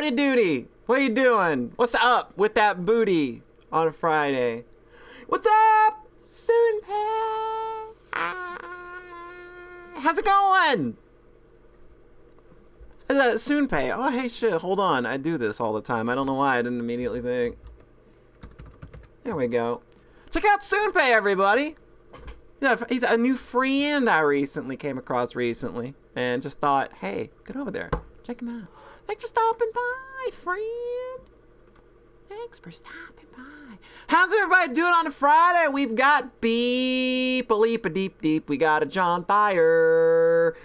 Howdy doody. What are you doing? What's up with that booty on a Friday? What's up, Soonpay? How's it going? Soonpay. Oh, hey, shit. Hold on. I do this all the time. I don't know why I didn't immediately think. There we go. Check out Soonpay, everybody. Yeah, he's a new friend I recently came across and just thought, hey, get over there. Check him out. Thanks for stopping by, friend. Thanks for stopping by. How's everybody doing on a Friday? We've got Beep, a Leap, a Deep Deep. We got a John Thayer.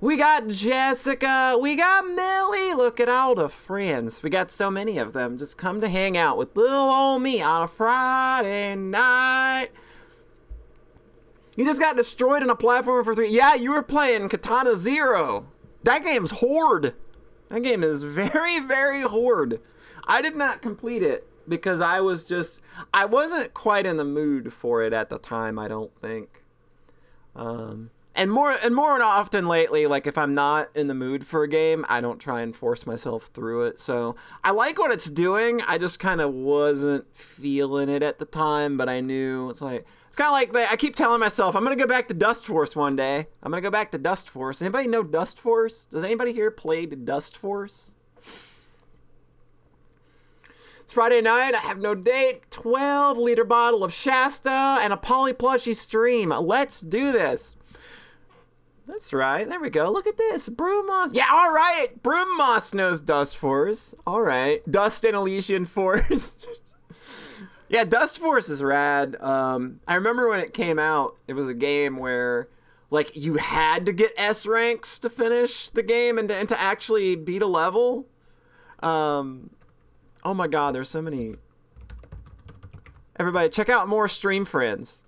We got Jessica. We got Millie. Look at all the friends. We got so many of them. Just come to hang out with little old me on a Friday night. You just got destroyed in a platform for 3. Yeah, you were playing Katana Zero. That game's horde. That game is very, very horde. I did not complete it because I wasn't quite in the mood for it at the time, I don't think. And more often lately, like if I'm not in the mood for a game, I don't try and force myself through it. So I like what it's doing. I just kind of wasn't feeling it at the time, but I knew it's kind of like I keep telling myself, I'm going to go back to Dust Force one day. I'm going to go back to Dust Force. Anybody know Dust Force? Does anybody here play Dust Force? It's Friday night. I have no date. 12-liter bottle of Shasta and a Polly Plushie stream. Let's do this. That's right. There we go. Look at this. Broom Moss. Yeah, all right. Broom Moss knows Dust Force. All right. Dust and Elysian Force. Yeah, Dust Force is rad. I remember when it came out, it was a game where, like, you had to get S ranks to finish the game and to actually beat a level. Oh my god, there's so many. Everybody, check out more stream friends.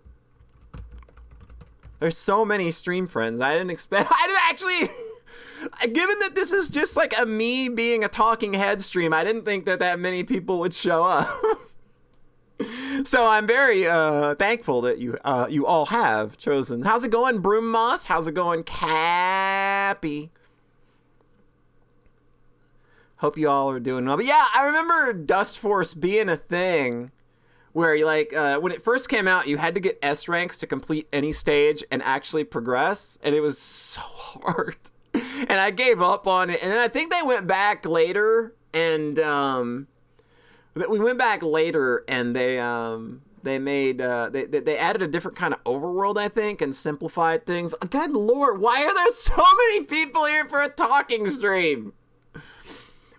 There's so many stream friends. I didn't actually... Given that this is just like a me being a talking head stream, I didn't think that many people would show up. So I'm very thankful that you all have chosen. How's it going, Broom Moss? How's it going, Cappy? Hope you all are doing well. But yeah, I remember Dust Force being a thing where you when it first came out, you had to get S ranks to complete any stage and actually progress, and it was so hard. And I gave up on it. And then I think they went back later and we went back later and they made they added a different kind of overworld, I think, and simplified things. Good lord, why are there so many people here for a talking stream?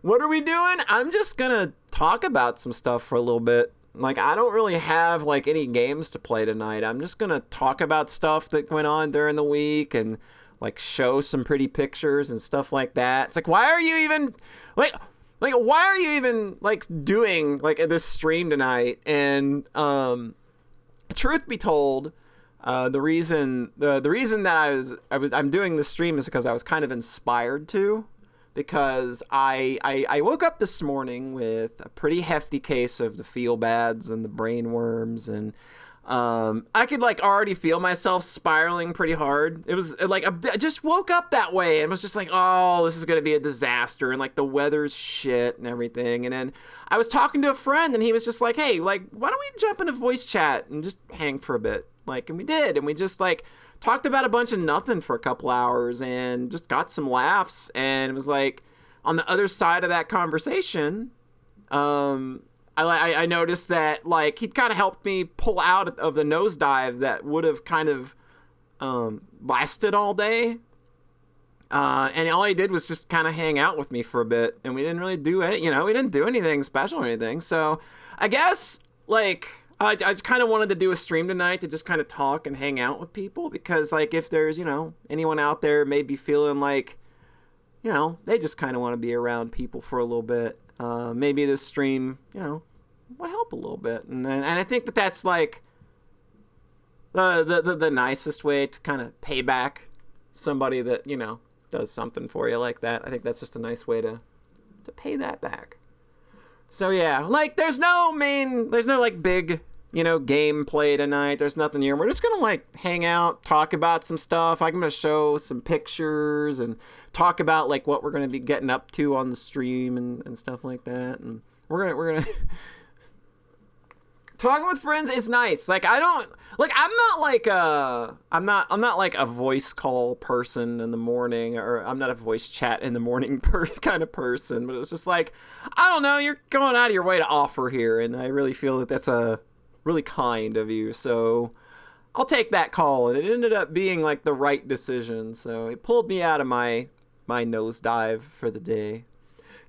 What are we doing? I'm just gonna talk about some stuff for a little bit. Like, I don't really have like any games to play tonight. I'm just gonna talk about stuff that went on during the week and like show some pretty pictures and stuff like that. It's like, why are you even why are you even like doing like this stream tonight? And truth be told, the reason that I'm doing this stream is because I was kind of inspired to, because I woke up this morning with a pretty hefty case of the feel bads and the brain worms, and I could like already feel myself spiraling pretty hard. It was like I just woke up that way and was just like, oh, this is gonna be a disaster, and like the weather's shit and everything. And then I was talking to a friend and he was just like, hey, like, why don't we jump into voice chat and just hang for a bit? Like, and we did, and we just like talked about a bunch of nothing for a couple hours and just got some laughs. And it was like, on the other side of that conversation, I noticed that like he'd kind of helped me pull out of the nosedive that would have kind of lasted all day, and all he did was just kind of hang out with me for a bit, and we didn't really do we didn't do anything special or anything. So I guess like I just kind of wanted to do a stream tonight to just kind of talk and hang out with people, because like if there's anyone out there maybe feeling like they just kind of want to be around people for a little bit, maybe this stream would help a little bit. And I think that's like the nicest way to kind of pay back somebody that does something for you like that. I think that's just a nice way to pay that back. So yeah, like there's no like big gameplay tonight. There's nothing here. We're just gonna like hang out, talk about some stuff. I'm gonna show some pictures and talk about like what we're gonna be getting up to on the stream and stuff like that. And we're gonna talking with friends is nice. Like I'm not like a voice call person in the morning, or I'm not a voice chat in the morning kind of person. But it was just like, I don't know, you're going out of your way to offer here, and I really feel that that's a really kind of you. So I'll take that call, and it ended up being like the right decision. So it pulled me out of my nosedive for the day.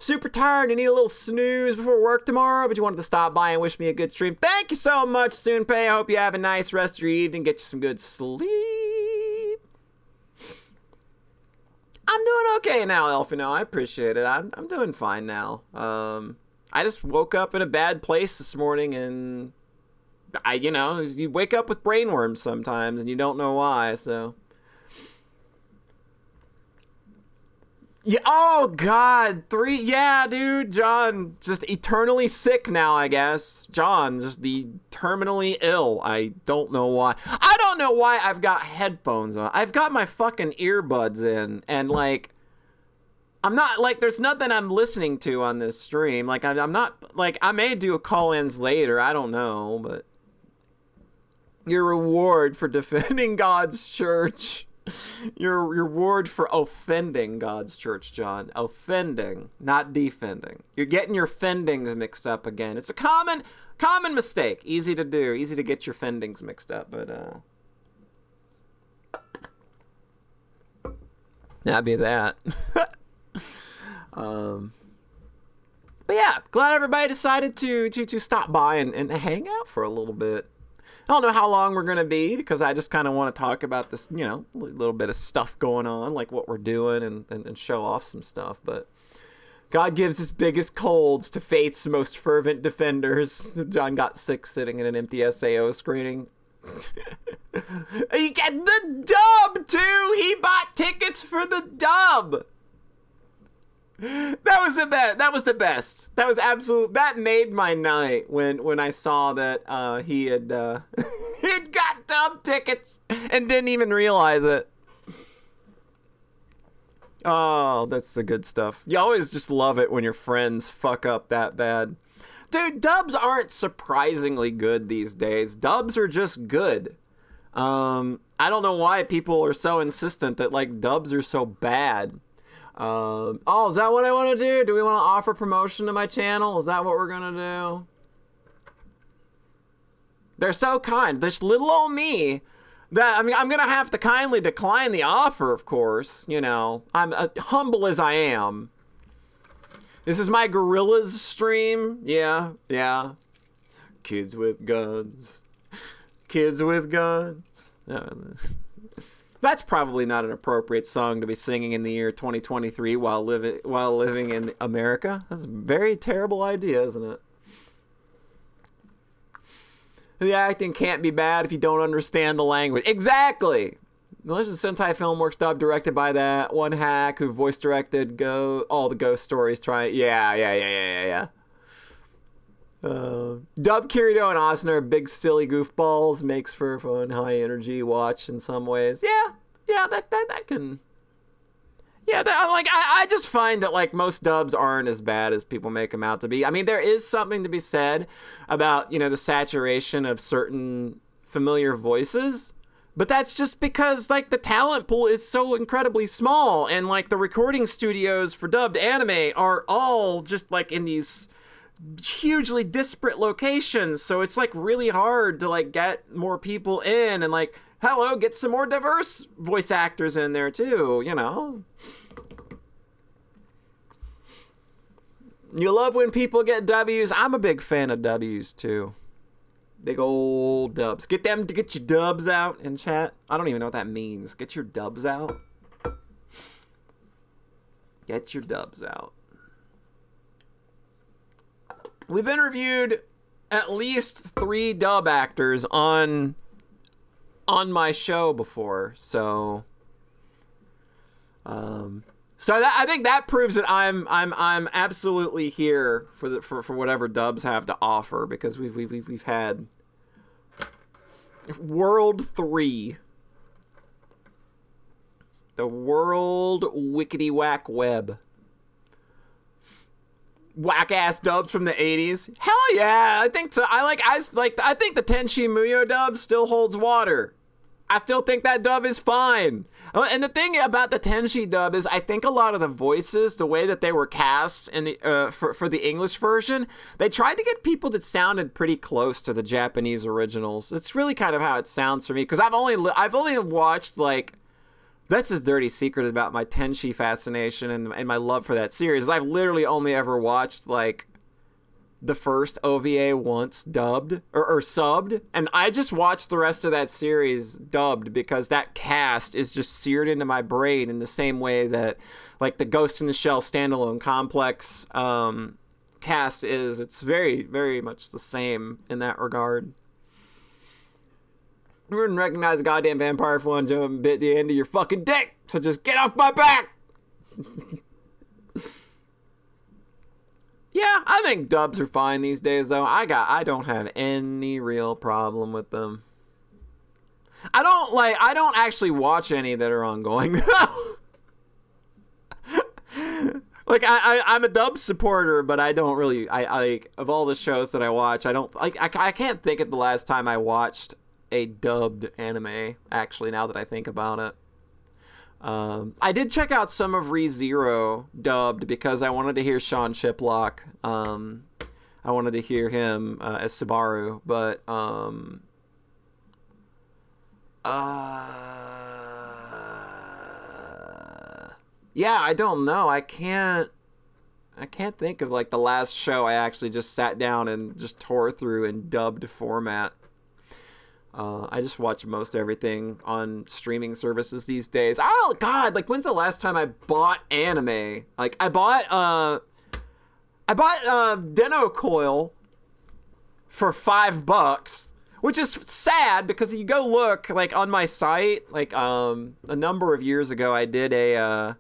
Super tired and need a little snooze before work tomorrow, but you wanted to stop by and wish me a good stream. Thank you so much, Soonpay. I hope you have a nice rest of your evening. Get you some good sleep. I'm doing okay now, Elfino. I appreciate it. I'm doing fine now. I just woke up in a bad place this morning, and you wake up with brainworms sometimes, and you don't know why, so... Yeah, oh god, dude, John, just eternally sick now, I guess. John, just the terminally ill. I don't know why. I don't know why I've got headphones on. I've got my fucking earbuds in, and like, I'm not, like, there's nothing I'm listening to on this stream. Like, I'm not, like, I may do a call-ins later, I don't know, but your reward for defending God's church. Your reward for offending God's church, John. Offending, not defending. You're getting your fendings mixed up again. It's a common mistake. Easy to do. Easy to get your fendings mixed up, but that'd be that. But yeah, glad everybody decided to stop by and hang out for a little bit. I don't know how long we're going to be, because I just kind of want to talk about this, little bit of stuff going on, like what we're doing, and show off some stuff. But God gives his biggest colds to faith's most fervent defenders. John got sick sitting in an empty SAO screening. You get the dub, too! He bought tickets for the dub! That was the best. That was absolute. That made my night when I saw that he had he'd got dub tickets and didn't even realize it. Oh, that's the good stuff. You always just love it when your friends fuck up that bad. Dude, dubs aren't surprisingly good these days. Dubs are just good. I don't know why people are so insistent that like dubs are so bad. Is that what I want to do? Do we want to offer promotion to my channel? Is that what we're going to do? They're so kind. This little old me, I'm going to have to kindly decline the offer, of course. I'm humble as I am. This is my Gorillas stream. Yeah. Kids with guns. Kids with guns. That's probably not an appropriate song to be singing in the year 2023 while living in America. That's a very terrible idea, isn't it? The acting can't be bad if you don't understand the language. Exactly! The Legend of Sentai Filmworks dub directed by that one hack who voice directed all the ghost stories. Yeah. Dub, Kirito, and Asuna are big silly goofballs. Makes for a fun, high energy watch in some ways. Yeah, that can. Yeah, I just find that like most dubs aren't as bad as people make them out to be. I mean, there is something to be said about the saturation of certain familiar voices, but that's just because like the talent pool is so incredibly small, and like the recording studios for dubbed anime are all just like in these hugely disparate locations, so it's like really hard to like get more people in and like get some more diverse voice actors in there too. You love when people get W's. I'm a big fan of W's too. Big old dubs. Get your dubs out in chat. I don't even know what that means. Get your dubs out. Get your dubs out. We've interviewed at least 3 dub actors on my show before, so I think that proves that I'm absolutely here for whatever dubs have to offer, because we've had World 3. The World Wickety Whack Web. Whack ass dubs from the 80s. Hell yeah, I think so. I think the Tenchi Muyo dub still holds water. I still think that dub is fine. And the thing about the Tenchi dub is I think a lot of the voices, the way that they were cast in the for the English version, they tried to get people that sounded pretty close to the Japanese originals. It's really kind of how it sounds for me, because I've only watched, like, that's a dirty secret about my Tenchi fascination and my love for that series. I've literally only ever watched, like, the first OVA once dubbed or subbed, and I just watched the rest of that series dubbed because that cast is just seared into my brain in the same way that, like, the Ghost in the Shell standalone complex cast is. It's very, very much the same in that regard. You wouldn't recognize a goddamn vampire for one jump and bit the end of your fucking dick, so just get off my back! Yeah, I think dubs are fine these days, though. I don't have any real problem with them. I don't actually watch any that are ongoing. Like, I'm a dub supporter, but I don't really, of all the shows that I watch, I can't think of the last time I watched a dubbed anime, actually, now that I think about it. I did check out some of ReZero dubbed because I wanted to hear Sean Chiplock. I wanted to hear him as Subaru, but yeah, I don't know. I can't think of, like, the last show I actually just sat down and just tore through in dubbed format. I just watch most everything on streaming services these days. Oh God! Like, when's the last time I bought anime? Like, I bought Den-O Coil for $5, which is sad because you go look, like, on my site, like, a number of years ago, I did a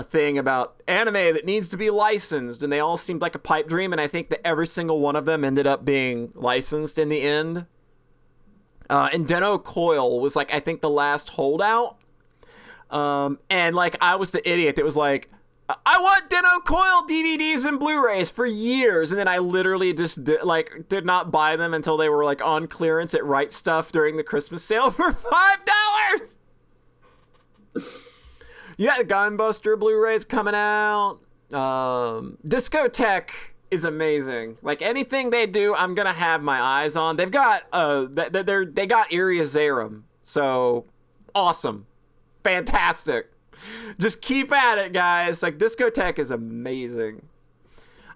thing about anime that needs to be licensed, and they all seemed like a pipe dream, and I think that every single one of them ended up being licensed in the end. And Den-O Coil was, like, I think the last holdout. And, like, I was the idiot that was like, I want Den-O Coil DVDs and Blu-rays for years. And then I literally just did not buy them until they were, like, on clearance at Right Stuff during the Christmas sale for $5. Yeah, Gunbuster Blu-rays coming out. Discotheque is amazing. Like, anything they do, I'm gonna have my eyes on. They've got they got Iriazarum, so awesome, fantastic. Just keep at it, guys. Like, Discotheque is amazing.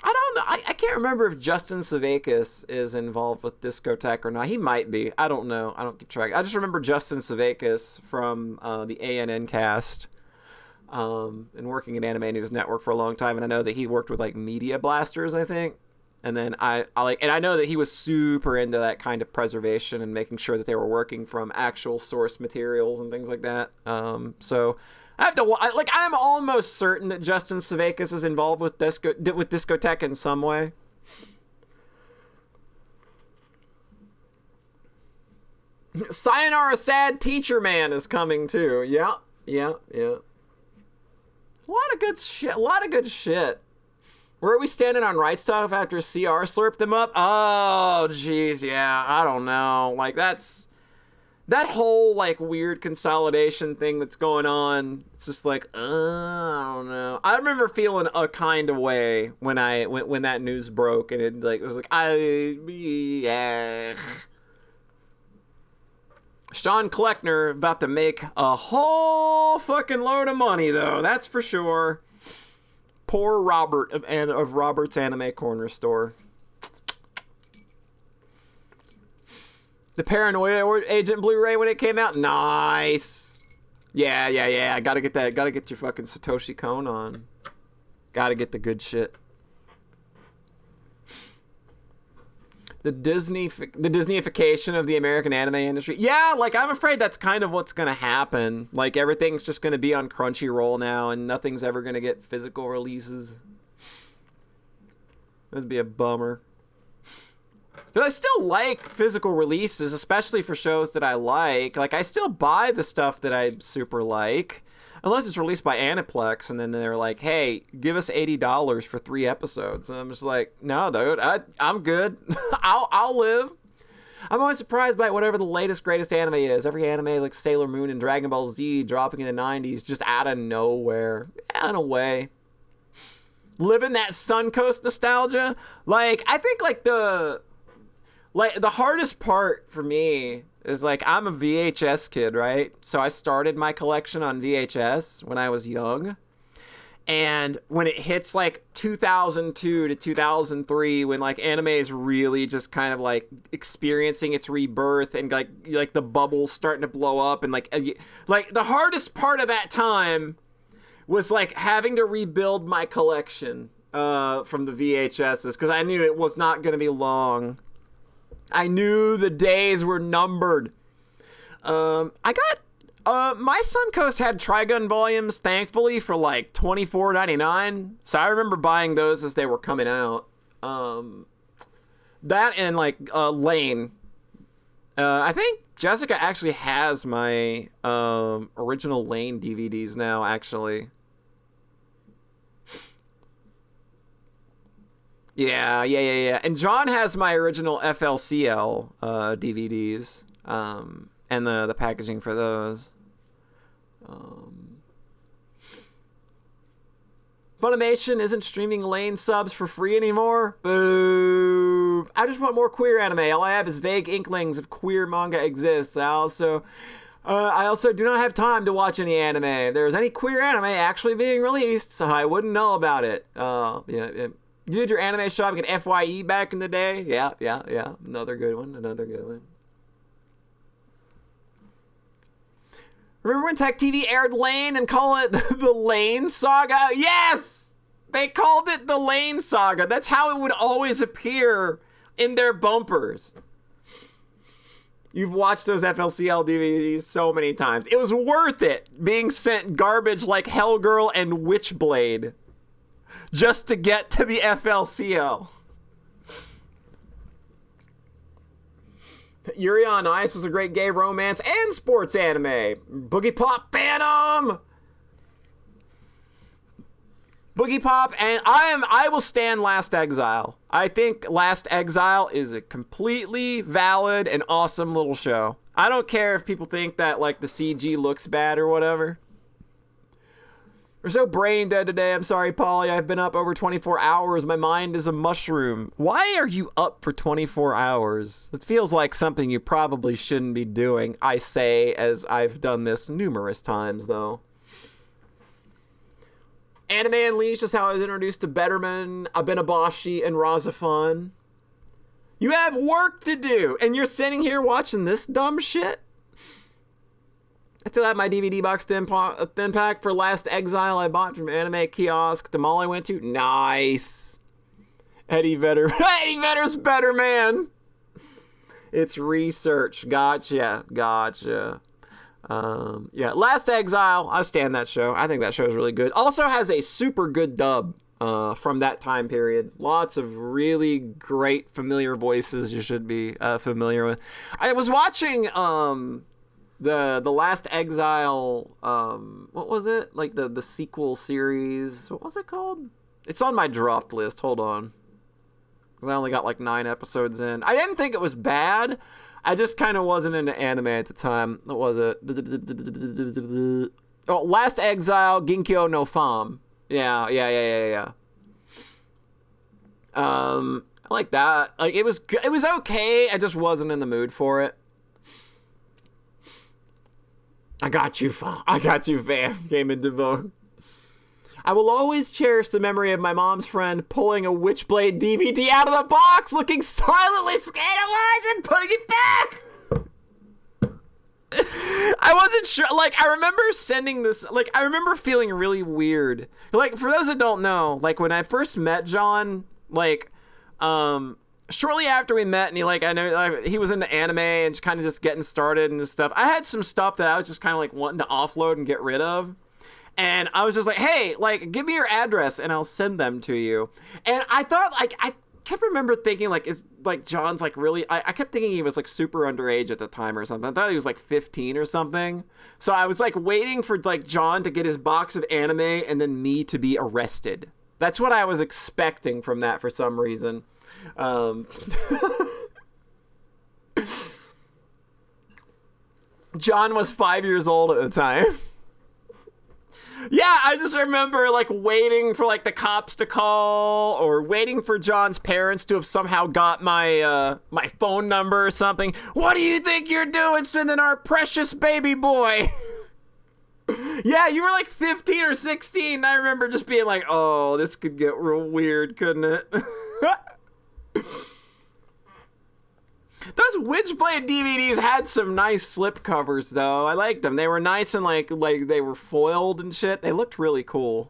I don't know. I can't remember if Justin Savakis is involved with Discotheque or not. He might be. I don't know. I don't keep track. I just remember Justin Savakis from the ANN cast. And working at Anime News Network for a long time, and I know that he worked with, like, Media Blasters, I think. And then I know that he was super into that kind of preservation and making sure that they were working from actual source materials and things like that. So I have to, I'm almost certain that Justin Savakis is involved with Discotheque in some way. Sayonara Sad Teacher Man is coming too. Yeah. A lot of good shit. Where are we standing on Right Stuff after CR slurped them up? Oh, jeez, yeah, I don't know. Like, that's that whole, like, weird consolidation thing that's going on. It's just like, I don't know. I remember feeling a kind of way when that news broke, and it was like, Sean Kleckner about to make a whole fucking load of money, though. That's for sure. Poor Robert of Robert's Anime Corner Store. The Paranoia Agent Blu-ray when it came out, nice. Yeah. Gotta get that. Gotta get your fucking Satoshi Kon on. Gotta get the good shit. The Disneyification of the American anime industry. Yeah, like, I'm afraid that's kind of what's going to happen. Like, everything's just going to be on Crunchyroll now, and nothing's ever going to get physical releases. That'd be a bummer. But I still like physical releases, especially for shows that I like. Like, I still buy the stuff that I super like, unless it's released by Aniplex, and then they're like, hey, give us $80 for 3 episodes. And I'm just like, no, dude, I'm good. I'll live. I'm always surprised by whatever the latest, greatest anime is. Every anime like Sailor Moon and Dragon Ball Z dropping in the 90s just out of nowhere. Yeah, in a way. Living that Suncoast nostalgia. Like, I think like the hardest part for me is like, I'm a VHS kid, right? So I started my collection on VHS when I was young. And when it hits like 2002 to 2003, when like anime is really just kind of like experiencing its rebirth and like the bubble's starting to blow up, and like the hardest part of that time was like having to rebuild my collection from the VHSs, because I knew it was not going to be long. I knew the days were numbered. I got my Suncoast had Trigun volumes, thankfully, for like $24.99. So I remember buying those as they were coming out. That and like Lane. I think Jessica actually has my original Lane DVDs now, actually. Yeah. And John has my original FLCL DVDs, and the packaging for those. Funimation isn't streaming Lane subs for free anymore. Boo! I just want more queer anime. All I have is vague inklings of queer manga exists. I also do not have time to watch any anime. If there's any queer anime actually being released, so I wouldn't know about it. Yeah. You did your anime shopping at FYE back in the day? Yeah. Another good one. Remember when Tech TV aired Lane and called it the Lane Saga? Yes! They called it the Lane Saga. That's how it would always appear in their bumpers. You've watched those FLCL DVDs so many times. It was worth it being sent garbage like Hellgirl and Witchblade just to get to the FLCL. Yuri on Ice was a great gay romance and sports anime. Boogie Pop Phantom! Boogie Pop, and I will stand Last Exile. I think Last Exile is a completely valid and awesome little show. I don't care if people think that like the CG looks bad or whatever. We're so brain dead today. I'm sorry, Polly. I've been up over 24 hours. My mind is a mushroom. Why are you up for 24 hours? It feels like something you probably shouldn't be doing. I say as I've done this numerous times, though. Anime Unleashed is how I was introduced to Betterman, Abenabashi, and Razafon. You have work to do, and you're sitting here watching this dumb shit? I still have my DVD box thin pack for Last Exile I bought from Anime Kiosk, the mall I went to. Nice. Eddie Vedder. Eddie Vedder's better, man. It's research. Gotcha. Yeah, Last Exile. I stand that show. I think that show is really good. Also has a super good dub from that time period. Lots of really great familiar voices you should be familiar with. I was watching the Last Exile, what was it? Like the sequel series. What was it called? It's on my dropped list. Hold on. Because I only got like 9 episodes in. I didn't think it was bad. I just kind of wasn't into anime at the time. What was it? Oh, Last Exile, Ginkyo no Fam. Yeah. I like that. Like it was okay. I just wasn't in the mood for it. I got you, fam. Came into vote. I will always cherish the memory of my mom's friend pulling a Witchblade DVD out of the box, looking silently scandalized and putting it back. I wasn't sure. Like, I remember sending this. Like, I remember feeling really weird. Like, for those that don't know, like when I first met John, like, shortly after we met, and I know he was into anime and kind of just getting started and stuff. I had some stuff that I was just kind of like wanting to offload and get rid of. And I was just like, hey, like, give me your address and I'll send them to you. And I thought, like, kept remember thinking, like, is, like, John's, like, really... I kept thinking he was, like, super underage at the time or something. I thought he was, like, 15 or something. So I was, like, waiting for, like, John to get his box of anime and then me to be arrested. That's what I was expecting from that for some reason. John was 5 years old at the time. Yeah, I just remember, like, waiting for, like, the cops to call, or waiting for John's parents to have somehow got my my phone number or something. What do you think you're doing sending our precious baby boy? Yeah, you were like 15 or 16. And I remember just being like, oh, this could get real weird, couldn't it? Those Witchblade DVDs had some nice slip covers, though. I liked them. They were nice and like they were foiled and shit. They looked really cool.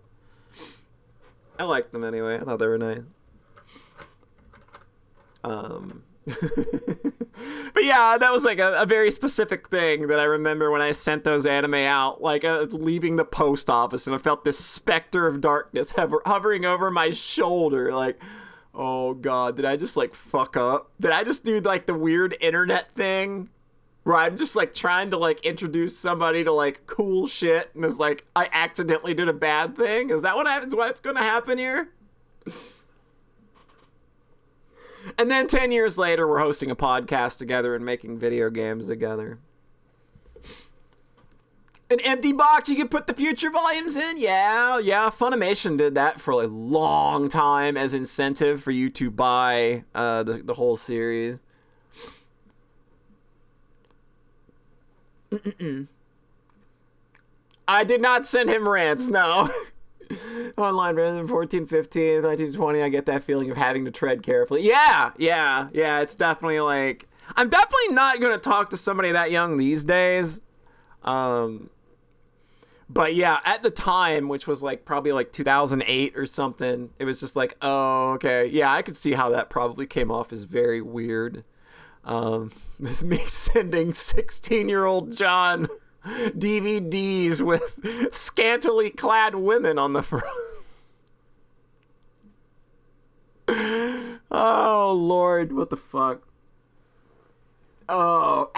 I liked them anyway. I thought they were nice. But yeah, that was like a very specific thing that I remember when I sent those anime out, like leaving the post office, and I felt this specter of darkness hovering over my shoulder, like, oh god, did I just like fuck up? Did I just do like the weird internet thing where I'm just like trying to like introduce somebody to like cool shit, and it's like I accidentally did a bad thing? Is that what happens? What's gonna happen here? And then 10 years later, we're hosting a podcast together and making video games together. An empty box you can put the future volumes in? Yeah. Funimation did that for a long time as incentive for you to buy the whole series. I did not send him rants, no. Online rather than 14, 15, 19, 20, I get that feeling of having to tread carefully. Yeah, it's definitely like... I'm definitely not going to talk to somebody that young these days. But yeah, at the time, which was like probably like 2008 or something, it was just like, oh, okay. Yeah, I could see how that probably came off as very weird. This me sending 16-year-old John DVDs with scantily clad women on the front. Oh, Lord, what the fuck? Oh.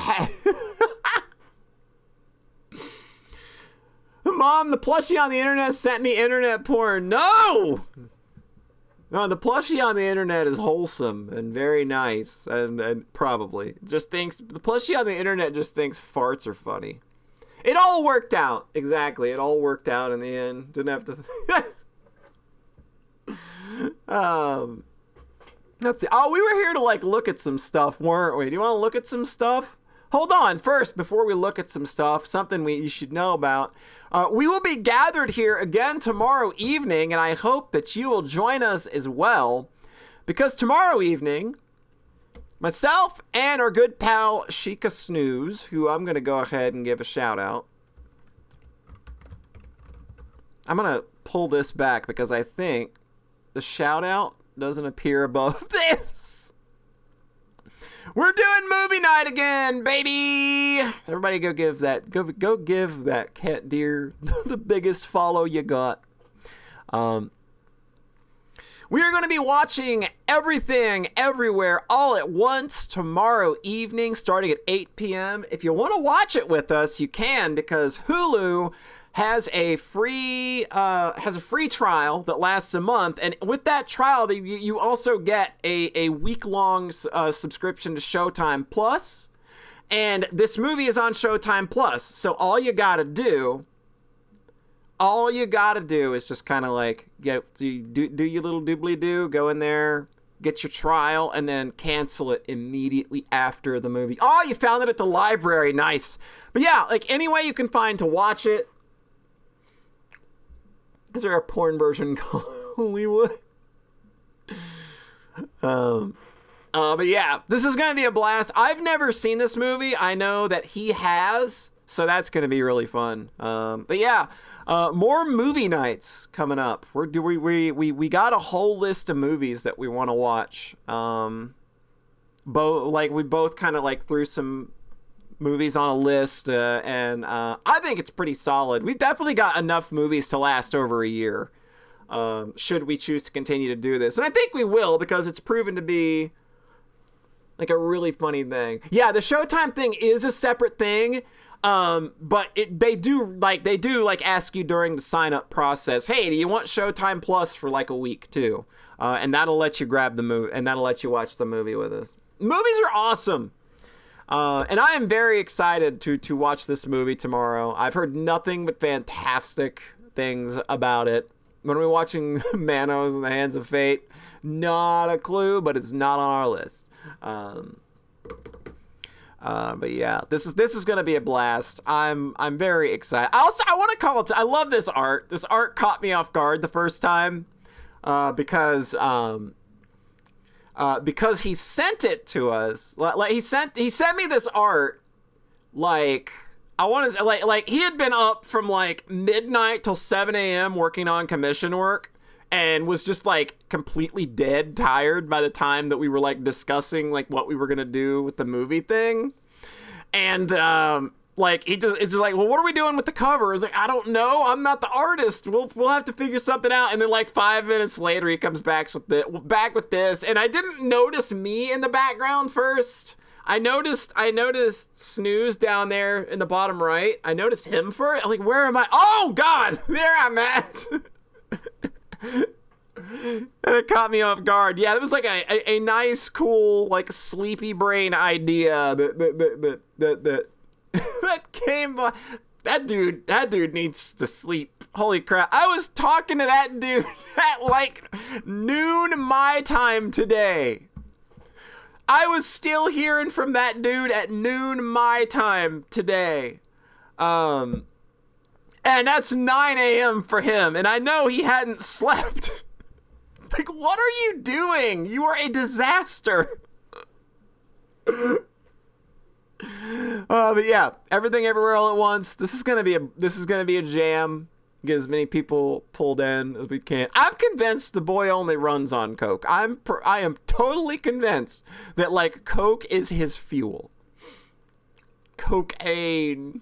Mom, the plushie on the internet sent me internet porn. No, the plushie on the internet is wholesome and very nice, and probably just thinks the plushie on the internet just thinks farts are funny. It all worked out. Exactly. It all worked out in the end. Didn't have to... Let's see. Oh, we were here to, like, look at some stuff, weren't we? Do you want to look at some stuff? Hold on. First, before we look at some stuff, something you should know about. We will be gathered here again tomorrow evening, and I hope that you will join us as well. Because tomorrow evening... myself and our good pal Sheikah Snooze, who I'm going to go ahead and give a shout out. I'm going to pull this back because I think the shout out doesn't appear above this. We're doing movie night again, baby. Everybody go give that cat deer the biggest follow you got. We are going to be watching Everything, Everywhere, All at Once tomorrow evening, starting at 8 p.m. If you want to watch it with us, you can, because Hulu has a free trial that lasts a month, and with that trial, you also get a week-long subscription to Showtime Plus, and this movie is on Showtime Plus. So all you gotta do is just kind of like do your little doobly-doo, go in there, get your trial, and then cancel it immediately after the movie. Oh, you found it at the library. Nice. But yeah, like any way you can find to watch it. Is there a porn version called Hollywood? But yeah, this is going to be a blast. I've never seen this movie. I know that he has, so that's going to be really fun. But yeah, more movie nights coming up. We got a whole list of movies that we want to watch. We both kind of like threw some movies on a list, and I think it's pretty solid. We've definitely got enough movies to last over a year. should we choose to continue to do this. And I think we will, because it's proven to be like a really funny thing. Yeah, the Showtime thing is a separate thing. But they do ask you during the sign up process, hey, do you want Showtime Plus for like a week too? And that'll let you grab the movie, and that'll let you watch the movie with us. Movies are awesome. And I am very excited to watch this movie tomorrow. I've heard nothing but fantastic things about it. When we're watching Manos in the Hands of Fate, not a clue, but it's not on our list. But yeah, this is gonna be a blast. I'm very excited. I want to call it. I love this art. This art caught me off guard the first time, because he sent it to us. Like he sent me this art. Like I want to like he had been up from like midnight till 7 a.m. working on commission work, and was just like completely dead tired by the time that we were like discussing like what we were gonna do with the movie thing. And like it's just like, well, what are we doing with the cover? I was like, I don't know, I'm not the artist, we'll have to figure something out. And then like 5 minutes later he comes back with this, and I didn't notice me in the background first. I noticed Snooze down there in the bottom right. I noticed him first. I'm like, where am I? Oh God, there I'm at. And it caught me off guard. Yeah, it was like a nice, cool, like sleepy brain idea that came by. That dude needs to sleep. Holy crap. I was talking to that dude at like noon my time today. I was still hearing from that dude at noon my time today. And that's 9 a.m. for him. And I know he hadn't slept. Like, what are you doing? You are a disaster. But yeah, Everything Everywhere All at Once. This is gonna be a jam. Get as many people pulled in as we can. I'm convinced the boy only runs on coke. I am totally convinced that like coke is his fuel. Cocaine.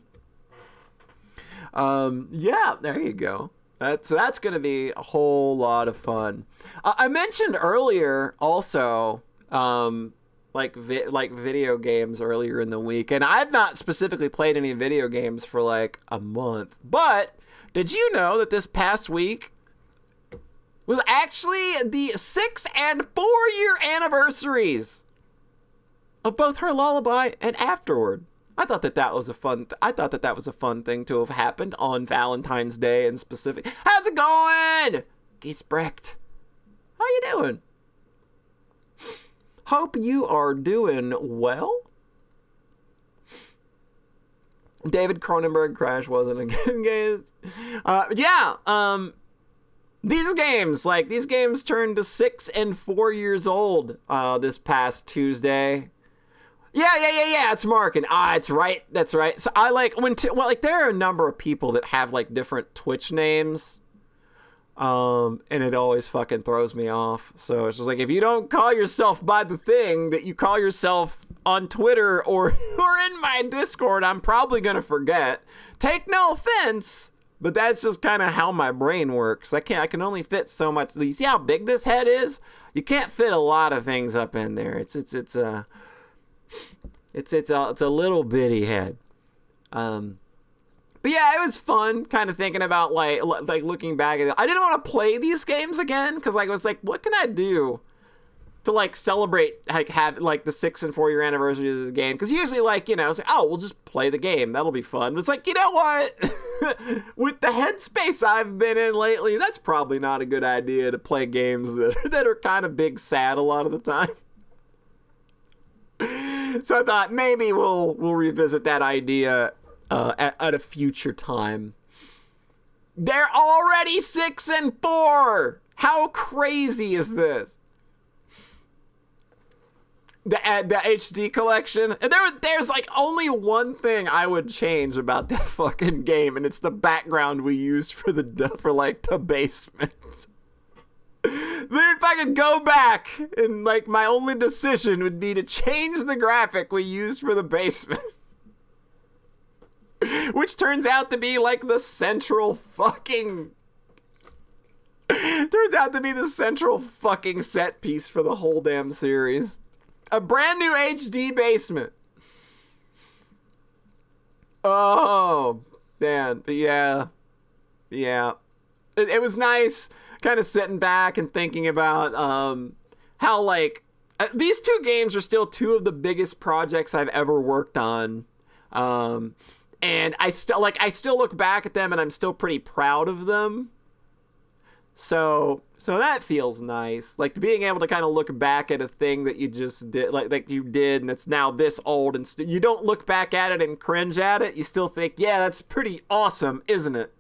Yeah, there you go. That's gonna be a whole lot of fun. I mentioned earlier also, like video games earlier in the week, and I've not specifically played any video games for like a month. But did you know that this past week was actually the 6 and 4 year anniversaries of both Her Lullaby and Afterward? I thought that was a fun thing to have happened on Valentine's Day in specific. How's it going, Giesbrecht? How you doing? Hope you are doing well. David Cronenberg Crash wasn't a good game. These games turned to 6 and 4 years old this past Tuesday. Yeah. It's Mark, and it's right. That's right. So I like there are a number of people that have like different Twitch names, and it always fucking throws me off. So it's just like, if you don't call yourself by the thing that you call yourself on Twitter or in my Discord, I'm probably gonna forget. Take no offense, but that's just kind of how my brain works. I can only fit so much. You see how big this head is? You can't fit a lot of things up in there. It's a little bitty head. But yeah, it was fun kind of thinking about like looking back at it. I didn't want to play these games again because I was like, what can I do to like celebrate have the 6 and 4 year anniversary of this game? Because usually it's like, oh, we'll just play the game, that'll be fun. But it's like, you know what? With the headspace I've been in lately, that's probably not a good idea to play games that are kind of big sad a lot of the time. So I thought maybe we'll revisit that idea at a future time. They're already 6 and 4. How crazy is this? The HD collection. And there's like only one thing I would change about that fucking game, and it's the background we used for the basement. If I could go back, and like my only decision would be to change the graphic we used for the basement. Which turns out to be like the central fucking Turns out to be the central fucking set piece for the whole damn series. A brand new HD basement. Oh, man. But yeah. Yeah. It was nice kind of sitting back and thinking about how, like, these two games are still two of the biggest projects I've ever worked on. And I still look back at them and I'm still pretty proud of them. So that feels nice. Like being able to kind of look back at a thing that you just did, like you did, and it's now this old, and you don't look back at it and cringe at it. You still think, yeah, that's pretty awesome, isn't it?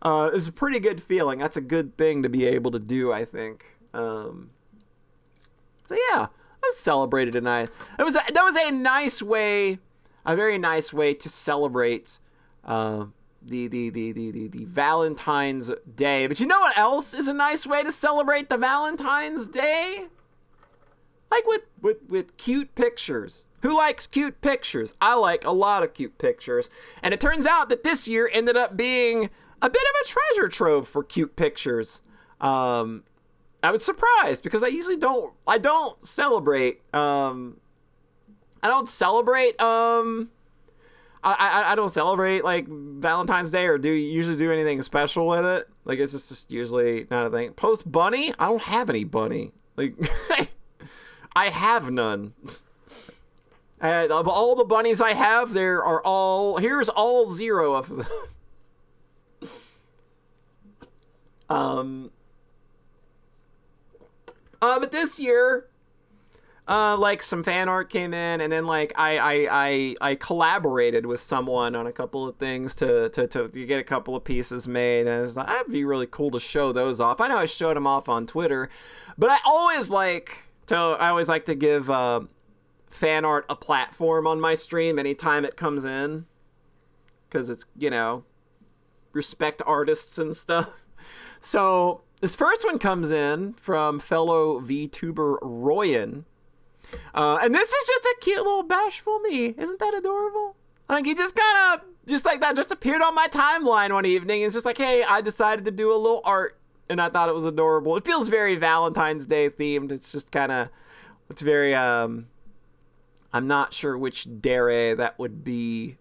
It's a pretty good feeling. That's a good thing to be able to do, I think. So yeah, I was celebrated tonight. That was a nice way, a very nice way to celebrate the Valentine's Day. But you know what else is a nice way to celebrate the Valentine's Day? Like with cute pictures. Who likes cute pictures? I like a lot of cute pictures. And it turns out that this year ended up being a bit of a treasure trove for cute pictures. I was surprised because I usually don't celebrate I don't celebrate like Valentine's Day or usually do anything special with it. Like it's just usually not a thing. Post bunny? I don't have any bunny. Like I have none. Of all the bunnies I have, here's all 0 of them. But this year, like some fan art came in, and then like I collaborated with someone on a couple of things to get a couple of pieces made, and it's like, that'd be really cool to show those off. I know I showed them off on Twitter, but I always like to give fan art a platform on my stream anytime it comes in, because it's, you know, respect artists and stuff. So this first one comes in from fellow VTuber Royan. And this is just a cute little bashful me. Isn't that adorable? Like, he just kind of, just like that, just appeared on my timeline one evening. It's just like, hey, I decided to do a little art, and I thought it was adorable. It feels very Valentine's Day themed. It's just kind of, it's very, I'm not sure which dere that would be.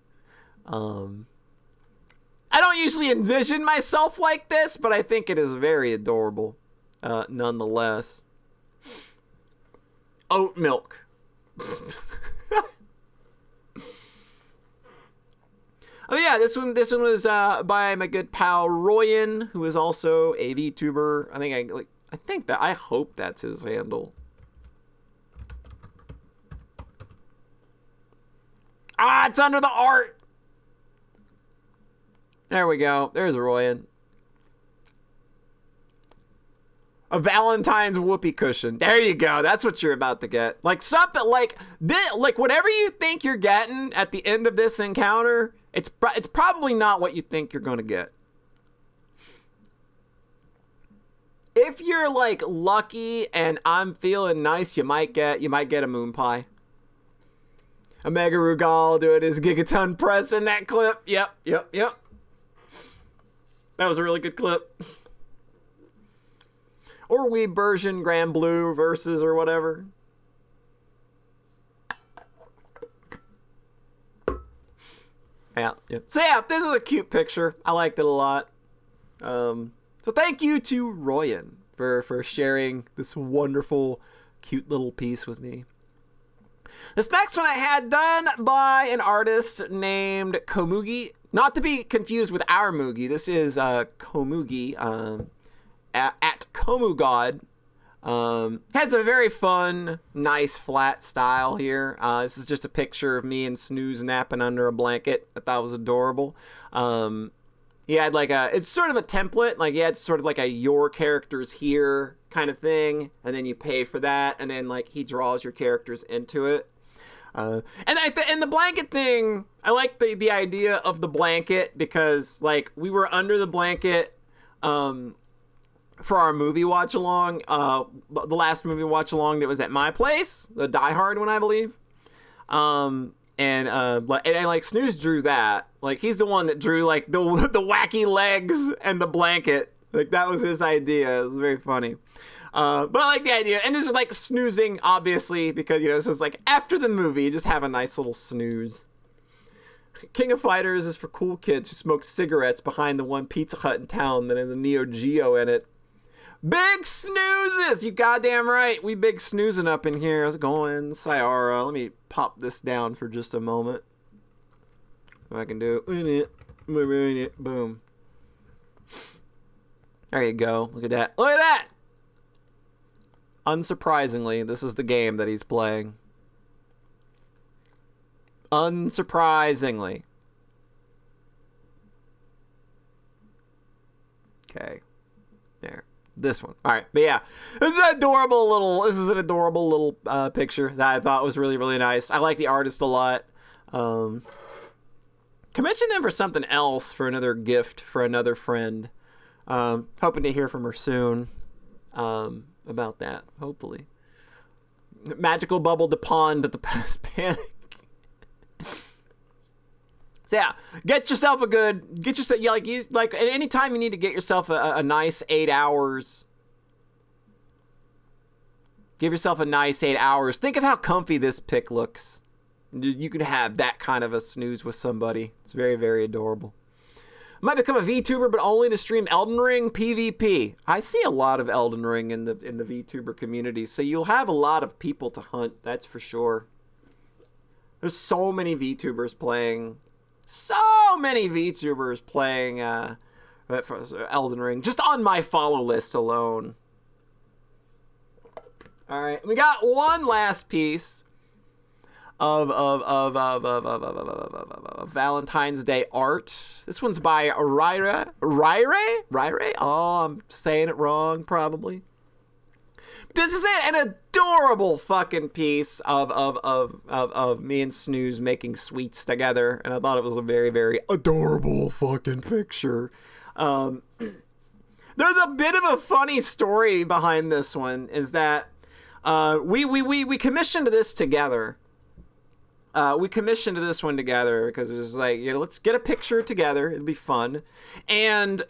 I don't usually envision myself like this, but I think it is very adorable, nonetheless. Oat milk. Oh yeah, this one was by my good pal Royan, who is also a VTuber. I hope that's his handle. Ah, it's under the art. There we go. There's Royan. A Valentine's whoopee cushion. There you go. That's what you're about to get. Like something like this, like whatever you think you're getting at the end of this encounter, it's probably not what you think you're going to get. If you're like lucky and I'm feeling nice, you might get a moon pie. A Mega Rugal doing his Gigaton press in that clip. Yep. That was a really good clip. Or Weeb version, Grand Blue versus or whatever. Yeah. So yeah, this is a cute picture. I liked it a lot. So thank you to Royan for sharing this wonderful, cute little piece with me. This next one I had done by an artist named Komugi. Not to be confused with our Mugi. This is Komugi at Komugod. Has a very fun, nice, flat style here. This is just a picture of me and Snooze napping under a blanket. I thought was adorable. He had like it's sort of a template. Like he had sort of like a your characters here kind of thing, and then you pay for that, and then like he draws your characters into it. And the blanket thing, I like the idea of the blanket because like we were under the blanket for our movie watch along, the last movie watch along that was at my place, the Die Hard one, I believe. And like Snooze drew that. Like he's the one that drew like the wacky legs and the blanket Like, that was his idea. It was very funny. But I like the idea. And this is like snoozing, obviously, because, this is like after the movie, just have a nice little snooze. King of Fighters is for cool kids who smoke cigarettes behind the one Pizza Hut in town that has a Neo Geo in it. Big snoozes! You goddamn right. We big snoozing up in here. How's it going, Sayara? Let me pop this down for just a moment. If I can do it. Boom. There you go. Look at that. Look at that! Unsurprisingly, this is the game that he's playing. Unsurprisingly. Okay. There. This one. All right. But yeah, this is an adorable little picture that I thought was really, really nice. I like the artist a lot. Commissioned him for something else, for another gift for another friend. Hoping to hear from her soon about that, hopefully. Magical bubble to pond at the past panic. So yeah, get yourself at any time you need to get yourself a nice 8 hours. Give yourself a nice 8 hours. Think of how comfy this pic looks. You can have that kind of a snooze with somebody. It's very, very adorable. I might become a VTuber, but only to stream Elden Ring PvP. I see a lot of Elden Ring in the VTuber community, so you'll have a lot of people to hunt. That's for sure. There's so many VTubers playing. Elden Ring, just on my follow list alone. All right, we got one last piece of Valentine's Day art. This one's by Ryre. Oh, I'm saying it wrong, probably. This is an adorable fucking piece of me and Snooze making sweets together, and I thought it was a very, very adorable fucking picture. There's a bit of a funny story behind this one, is that we commissioned this together. We commissioned this one together because it was like, let's get a picture together. It'd be fun. And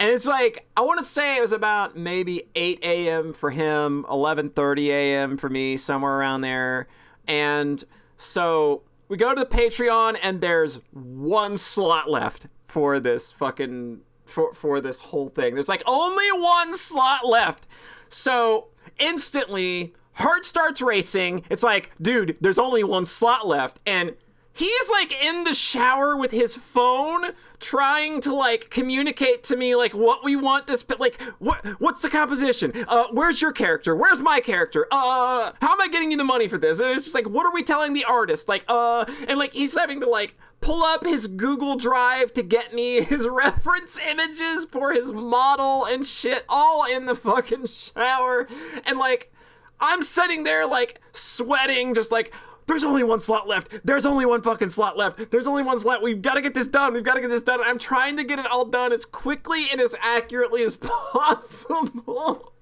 it's like, I want to say it was about maybe 8 a.m. for him, 11:30 a.m. for me, somewhere around there. And so we go to the Patreon, and there's one slot left for this fucking, for this whole thing. There's like only one slot left. So instantly, heart starts racing. It's like, dude, there's only one slot left. And he's like in the shower with his phone, trying to like communicate to me like what we want this, but like what's the composition? Where's your character? Where's my character? How am I getting you the money for this? And it's just like, what are we telling the artist? Like, and like he's having to like pull up his Google Drive to get me his reference images for his model and shit, all in the fucking shower. And like, I'm sitting there like sweating, just like, there's only one slot left. There's only one fucking slot left. There's only one slot. We've got to get this done. We've got to get this done. I'm trying to get it all done as quickly and as accurately as possible.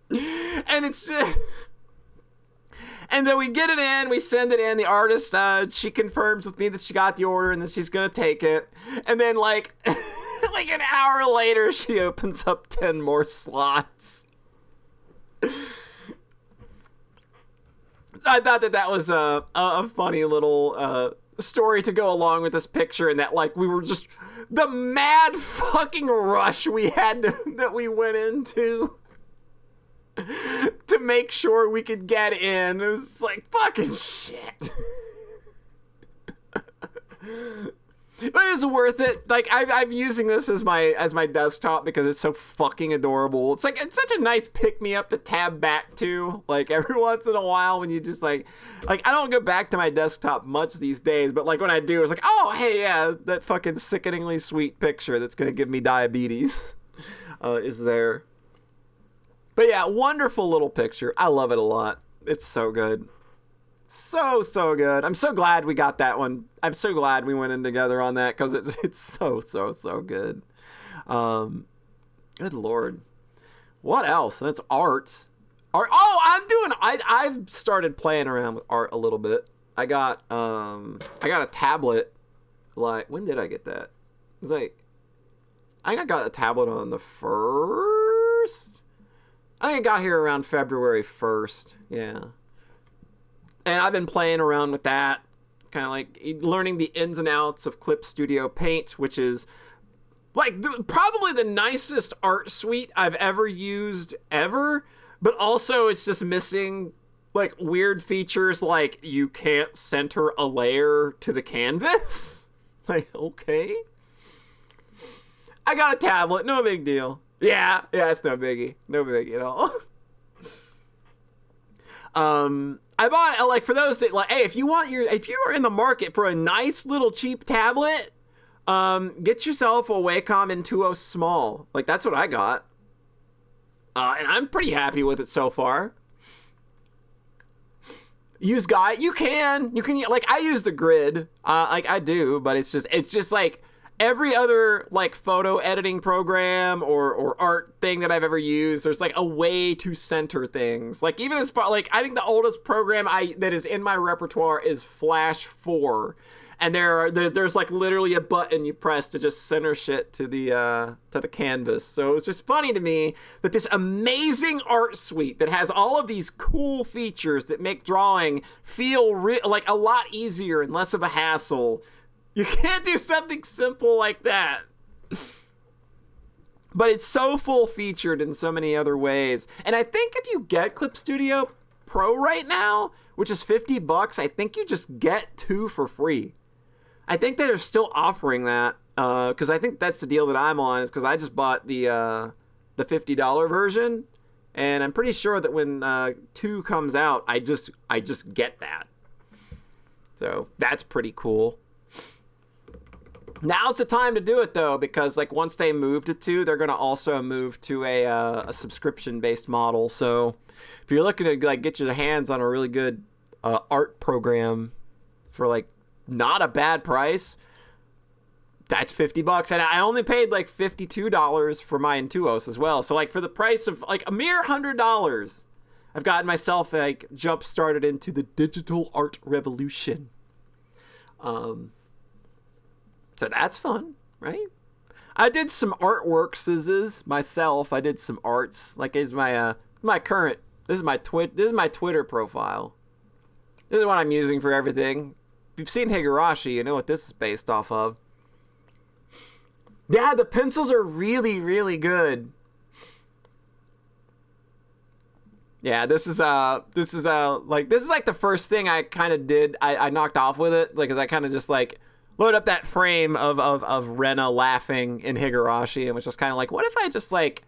And it's just... And then we get it in, we send it in, the artist, she confirms with me that she got the order and that she's gonna take it. And then like, like an hour later, she opens up 10 more slots. I thought that was a funny little story to go along with this picture, and that like we were just the mad fucking rush we had that we went into to make sure we could get in. It was like fucking shit. But it's worth it. Like I'm using this as my desktop because it's so fucking adorable. It's like, it's such a nice pick me up to tab back to. Like every once in a while when you just like I don't go back to my desktop much these days, but like when I do, it's like, oh hey yeah, that fucking sickeningly sweet picture that's gonna give me diabetes is there. But yeah, wonderful little picture. I love it a lot. It's so good. So good. I'm so glad we got that one. I'm so glad we went in together on that because it's so good. Good Lord. What else? That's art. Oh, I've started playing around with art a little bit. I got a tablet. Like, when did I get that? It was like I think I got the tablet on the 1st. I think I got here around February 1st. Yeah. And I've been playing around with that, kind of like learning the ins and outs of Clip Studio Paint, which is like probably the nicest art suite I've ever used ever, but also it's just missing like weird features like you can't center a layer to the canvas. Like, okay. I got a tablet, no big deal. Yeah, it's no biggie. No biggie at all. I bought, like, for those that, like, hey, if you are in the market for a nice little cheap tablet, get yourself a Wacom Intuos Small. Like, that's what I got. And I'm pretty happy with it so far. Use guide, you can, like, I use the grid, like, I do, but it's just, like, every other, like, photo editing program or art thing that I've ever used, there's, like, a way to center things. Like, even as far, like, I think the oldest program that is in my repertoire is Flash 4. And there's like literally a button you press to just center shit to the canvas. So it's just funny to me that this amazing art suite that has all of these cool features that make drawing feel like a lot easier and less of a hassle, you can't do something simple like that. But it's so full featured in so many other ways. And I think if you get Clip Studio Pro right now, which is $50, I think you just get 2 for free. I think they're still offering that, because I think that's the deal that I'm on, is because I just bought the $50 version, and I'm pretty sure that when 2 comes out, I just get that. So that's pretty cool. Now's the time to do it, though, because like once they move to 2, they're going to also move to a subscription-based model. So if you're looking to like get your hands on a really good art program for like not a bad price, that's $50. And I only paid like $52 for my Intuos as well. So like for the price of like a mere $100, I've gotten myself like jump started into the digital art revolution. So that's fun, right? I did some artworks myself. I did some arts. Like is my this is my Twitter profile. This is what I'm using for everything. If you've seen Higurashi, you know what this is based off of. Yeah, the pencils are really, really good. Yeah, this is like the first thing I kind of did. I knocked off with it, like, cause I kind of just like load up that frame of Rena laughing in Higurashi, and was just kind of like, what if I just like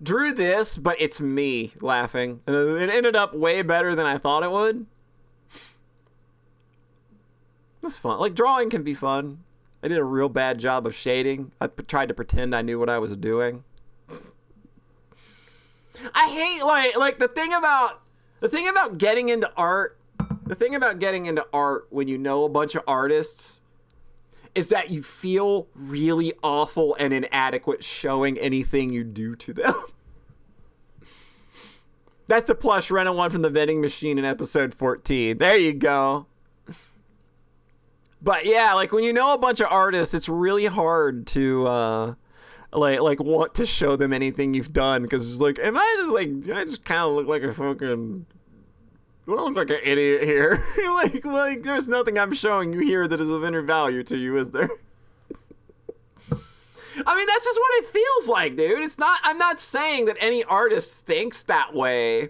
drew this, but it's me laughing, and it ended up way better than I thought it would. It's fun. Like, drawing can be fun. I did a real bad job of shading. I tried to pretend I knew what I was doing. I hate like the thing about getting into art. The thing about getting into art when you know a bunch of artists is that you feel really awful and inadequate showing anything you do to them. That's the plush Rena one from the vending machine in episode 14. There you go. But yeah, like when you know a bunch of artists, it's really hard to like want to show them anything you've done, because it's like, I just kind of look like a fucking, I look like an idiot here. like there's nothing I'm showing you here that is of any value to you, is there? I mean, that's just what it feels like, dude. I'm not saying that any artist thinks that way.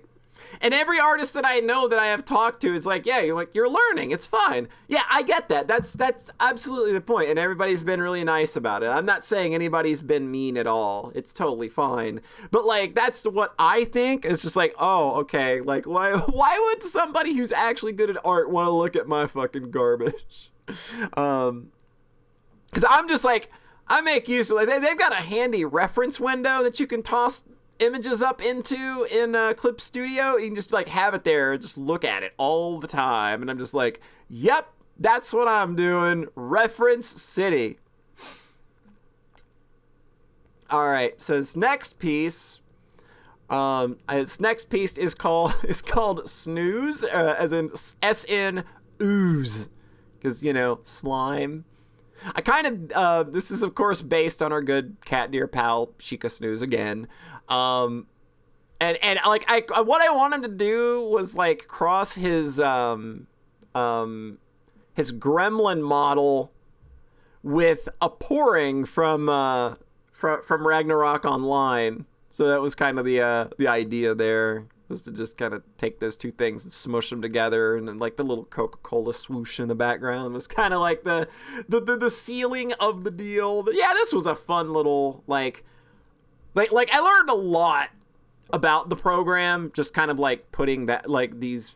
And every artist that I know that I have talked to is like, yeah, you're learning. It's fine. Yeah, I get that. That's absolutely the point. And everybody's been really nice about it. I'm not saying anybody's been mean at all. It's totally fine. But like, that's what I think. It's just like, oh, okay. Like, why would somebody who's actually good at art want to look at my fucking garbage? Because I'm just like, I make use of, like, they've got a handy reference window that you can toss images up into in Clip Studio. You can just like have it there, just look at it all the time, and I'm just like, yep, that's what I'm doing. Reference City. All right, so this next piece is called Snooze, as in SN ooze, because, you know, slime. I kind of, this is of course based on our good cat dear pal, Sheikah Snooze again. And like, what I wanted to do was like cross his gremlin model with a pouring from Ragnarok Online. So that was kind of the idea there, was to just kind of take those two things and smush them together, and then like the little Coca-Cola swoosh in the background was kind of like the ceiling of the deal. But yeah, this was a fun little like I learned a lot about the program, just kind of like putting that, like, these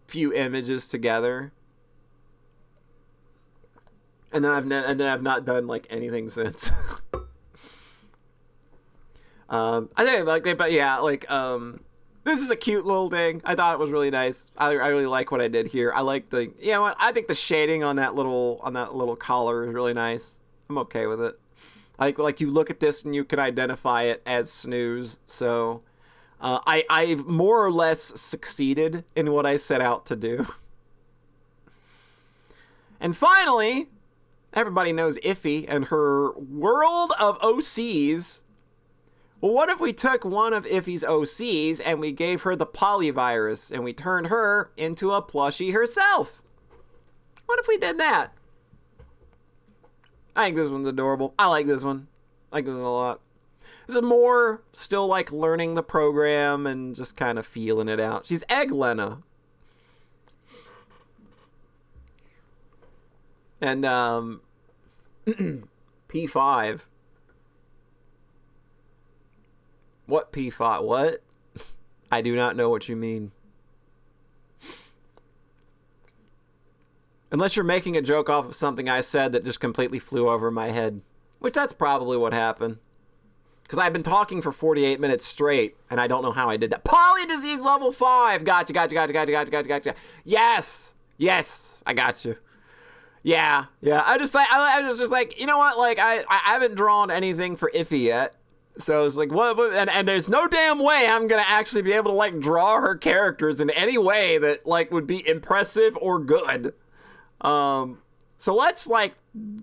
few images together. And then I've not done like anything since. I think this is a cute little thing. I thought it was really nice. I really like what I did here. I like I think the shading on that little collar is really nice. I'm okay with it. Like you look at this and you can identify it as Snooze. So I've more or less succeeded in what I set out to do. And finally, everybody knows Iffy and her world of OCs. Well, what if we took one of Iffy's OCs and we gave her the polyvirus and we turned her into a plushie herself? What if we did that? I think this one's adorable. I like this one. I like this one a lot. This is more still like learning the program and just kind of feeling it out. She's Egg Lena. And P5. What P5? What? I do not know what you mean. Unless you're making a joke off of something I said that just completely flew over my head. Which that's probably what happened. Because I've been talking for 48 minutes straight, and I don't know how I did that. Polydisease level 5! Gotcha. Yes! Yes! I got you. Yeah. I was just like, you know what? Like, I haven't drawn anything for Iffy yet. So it's like, what? And there's no damn way I'm going to actually be able to, like, draw her characters in any way that, like, would be impressive or good. So let's, like,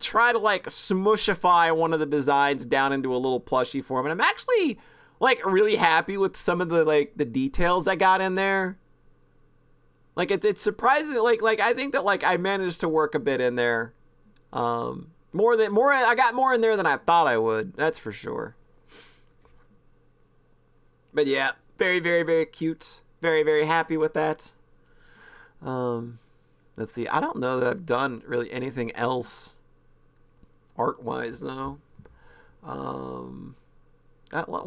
try to, like, smushify one of the designs down into a little plushie form. And I'm actually, like, really happy with some of the, like, the details I got in there. Like, it's surprising. Like I think that, like, I managed to work a bit in there. I got more in there than I thought I would. That's for sure. But yeah, very, very, very cute. Very, very happy with that. Let's see. I don't know that I've done really anything else art-wise, though. What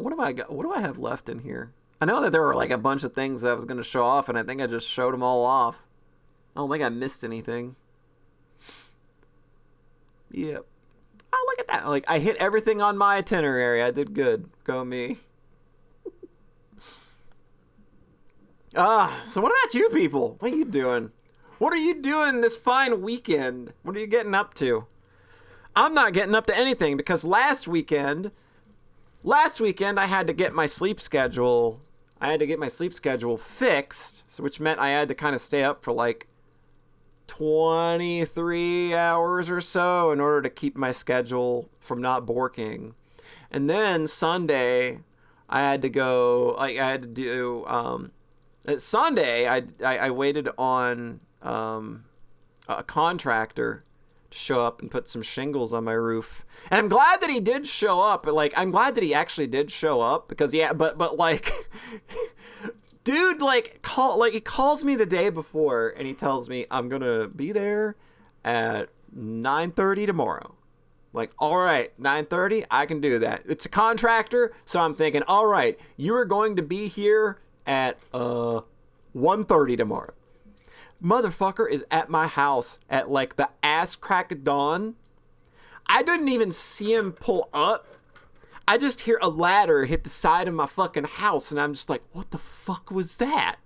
have I got? What do I have left in here? I know that there were like a bunch of things that I was going to show off, and I think I just showed them all off. I don't think I missed anything. Yep. Oh, look at that. Like, I hit everything on my itinerary. I did good. Go me. So what about you people? What are you doing? What are you doing this fine weekend? What are you getting up to? I'm not getting up to anything because last weekend I had to get my sleep schedule. I had to get my sleep schedule fixed, so which meant I had to kind of stay up for like 23 hours or so in order to keep my schedule from not borking. And then Sunday, I had to go. Like I had to do. Sunday, I waited on a contractor to show up and put some shingles on my roof, and I'm glad that he did show up. Like, I'm glad that he actually did show up because but like, dude, like he calls me the day before and he tells me I'm gonna be there at 9:30 tomorrow. Like, all right, 9:30, I can do that. It's a contractor, so I'm thinking, all right, you are going to be here at 1:30 tomorrow. Motherfucker is at my house at like the ass crack of dawn. I didn't even see him pull up. I just hear a ladder hit the side of my fucking house, and I'm just like, what the fuck was that?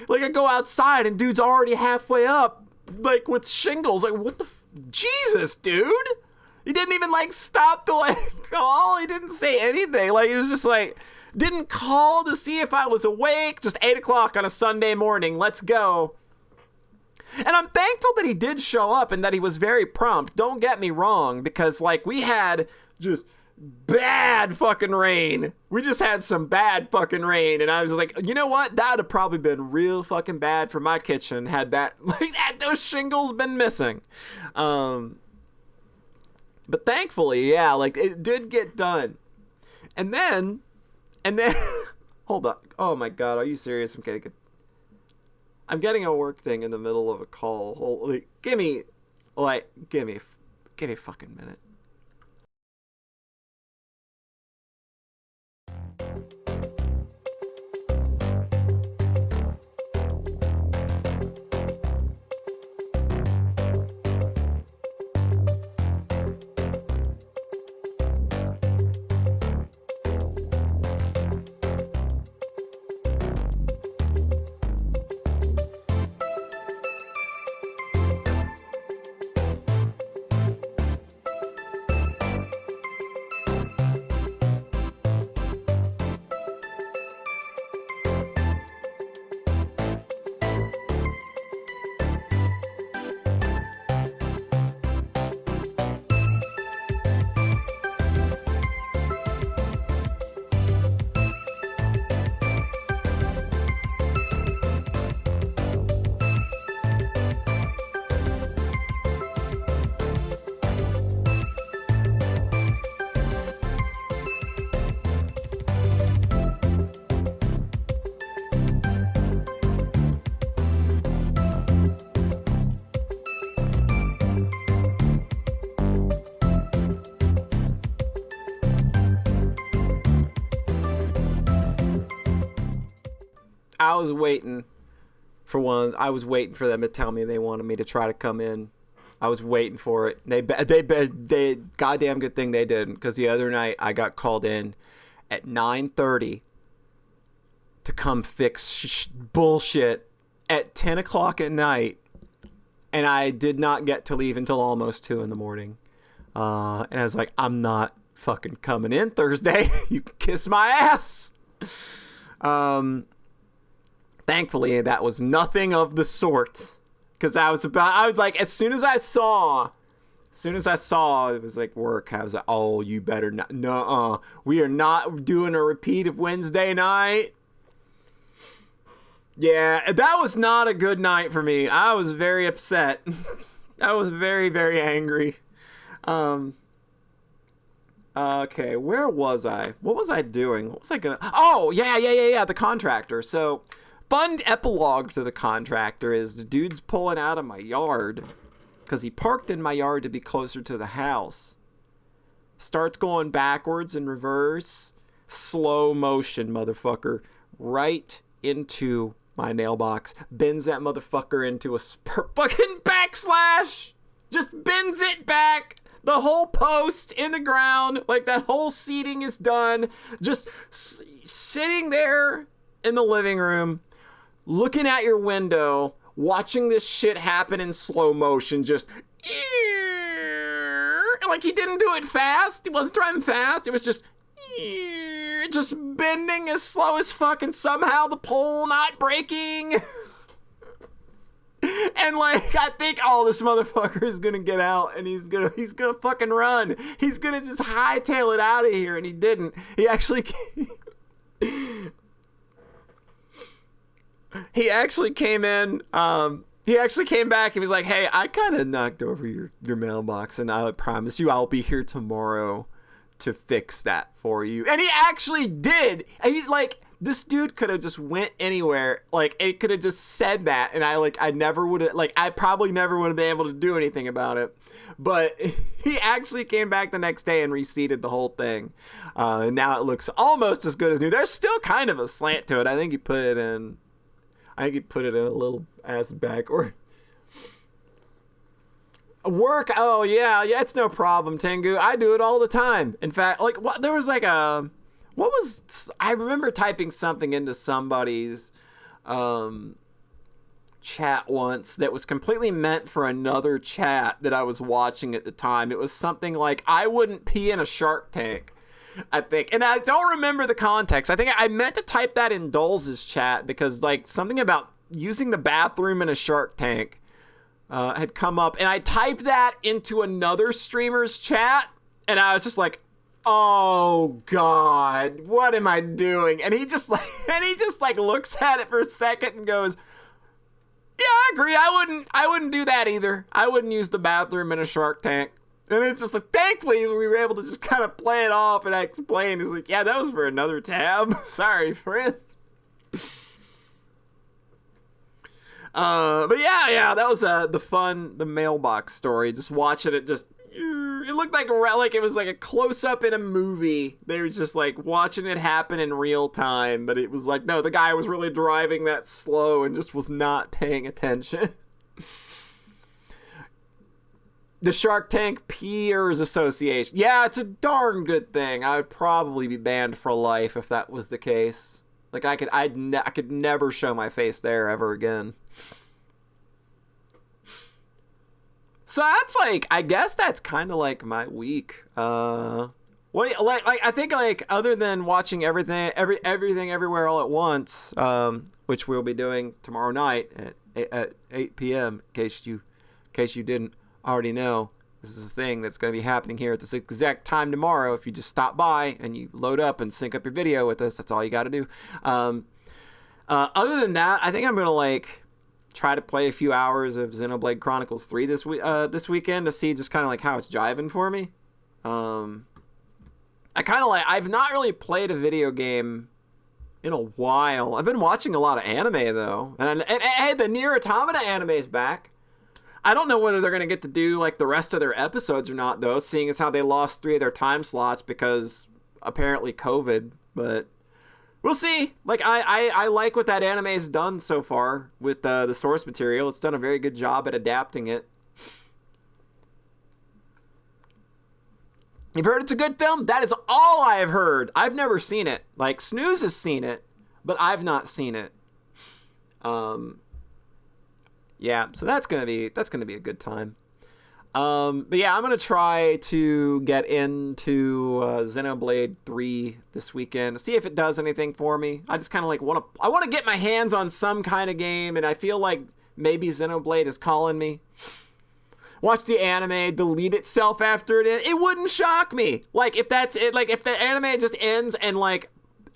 Like, I go outside and dude's already halfway up, like with shingles. Like, what the Jesus, dude? He didn't even like stop to like call. He didn't say anything. Like, he was just like, didn't call to see if I was awake. Just 8 o'clock on a Sunday morning. Let's go. And I'm thankful that he did show up and that he was very prompt. Don't get me wrong, because like we had just bad fucking rain. We just had some bad fucking rain, and I was like, you know what? That'd have probably been real fucking bad for my kitchen had that like had those shingles been missing. But thankfully, yeah, like it did get done. And then hold on. Oh my god, are you serious? I'm getting a work thing in the middle of a call. Holy, give me a fucking minute. I was waiting for them to tell me they wanted me to try to come in. I was waiting for it. They goddamn good thing they didn't, because the other night I got called in at 9:30 to come fix bullshit at 10 o'clock at night, and I did not get to leave until almost 2 in the morning. And I was like, I'm not fucking coming in Thursday. You can kiss my ass. Thankfully, that was nothing of the sort, because I was like, as soon as I saw it was like work, I was like, oh, you better not, nuh-uh, we are not doing a repeat of Wednesday night. Yeah, that was not a good night for me. I was very upset. I was very, very angry. Okay, where was I? What was I doing? What was I gonna... Oh, yeah, the contractor. So, fun epilogue to the contractor is the dude's pulling out of my yard because he parked in my yard to be closer to the house. Starts going backwards and reverse. Slow motion, motherfucker. Right into my mailbox. Bends that motherfucker into a fucking backslash. Just bends it back. The whole post in the ground, like that whole seating is done. Just sitting there in the living room, looking at your window, watching this shit happen in slow motion. Just like he didn't do it fast. He wasn't driving fast. It was just bending as slow as fuck, and somehow the pole not breaking. And like, I think, oh, this motherfucker is gonna get out and he's gonna fucking run. He's gonna just hightail it out of here, and he didn't. He actually came in. He actually came back. He was like, hey, I kind of knocked over your mailbox, and I promise you I'll be here tomorrow to fix that for you. And he actually did. And he, like, this dude could have just went anywhere. Like, it could have just said that, and I never would have, like, I probably never would have been able to do anything about it. But he actually came back the next day and reseated the whole thing. And now it looks almost as good as new. There's still kind of a slant to it. I think he put it in a little ass back or work. Oh yeah, it's no problem, Tengu. I do it all the time. In fact, like, what, there was like I remember typing something into somebody's chat once that was completely meant for another chat that I was watching at the time. It was something like, I wouldn't pee in a Shark Tank, I think. And I don't remember the context. I think I meant to type that in Doles' chat because, like, something about using the bathroom in a Shark Tank had come up, and I typed that into another streamer's chat, and I was just like, oh God, what am I doing? And he just like looks at it for a second and goes, yeah, I agree. I wouldn't do that either. I wouldn't use the bathroom in a Shark Tank. And it's just like, thankfully we were able to just kind of play it off, and I explained. He's like, yeah, that was for another tab. Sorry, friend. But yeah, that was the mailbox story. Just watching it, it looked like it was like a close up in a movie. They were just like watching it happen in real time, but it was like, no, the guy was really driving that slow and just was not paying attention. The Shark Tank Peers Association. Yeah, it's a darn good thing. I would probably be banned for life if that was the case. Like I could never show my face there ever again. So that's like, I guess that's kind of like my week. Well, like I think like other than watching everything everywhere all at once, which we'll be doing tomorrow night at 8 p.m. in case you didn't already know. This is a thing that's going to be happening here at this exact time tomorrow. If you just stop by and you load up and sync up your video with us, that's all you got to do. Other than that, I think I'm going to like try to play a few hours of Xenoblade Chronicles 3 this weekend to see just kind of like how it's jiving for me. I kind of like, I've not really played a video game in a while. I've been watching a lot of anime though. And hey, the Nier Automata anime is back. I don't know whether they're going to get to do like the rest of their episodes or not though, seeing as how they lost 3 of their time slots because apparently COVID, but we'll see. Like I like what that anime's done so far with the source material. It's done a very good job at adapting it. You've heard it's a good film? That is all I have heard. I've never seen it. Like Snooze has seen it, but I've not seen it. Yeah, so that's gonna be a good time. But yeah, I'm gonna try to get into Xenoblade 3 this weekend to see if it does anything for me. I just kind of like want to get my hands on some kind of game, and I feel like maybe Xenoblade is calling me. Watch the anime delete itself after it wouldn't shock me. Like if that's it, like if the anime just ends and like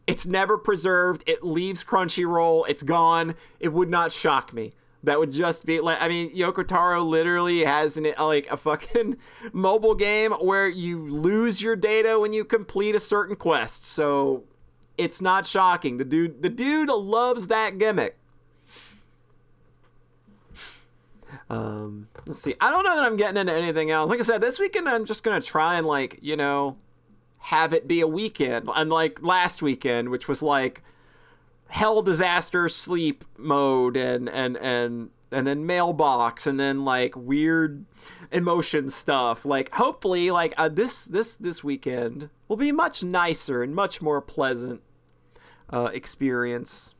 it's never preserved, it leaves Crunchyroll, it's gone, it would not shock me. That would just be like, I mean, Yoko Taro literally has like a fucking mobile game where you lose your data when you complete a certain quest. So it's not shocking. The dude loves that gimmick. Let's see. I don't know that I'm getting into anything else. Like I said, this weekend I'm just going to try and like, have it be a weekend. Unlike last weekend, which was like hell disaster sleep mode and then mailbox and then like weird emotion stuff. Like hopefully like this weekend will be much nicer and much more pleasant experience.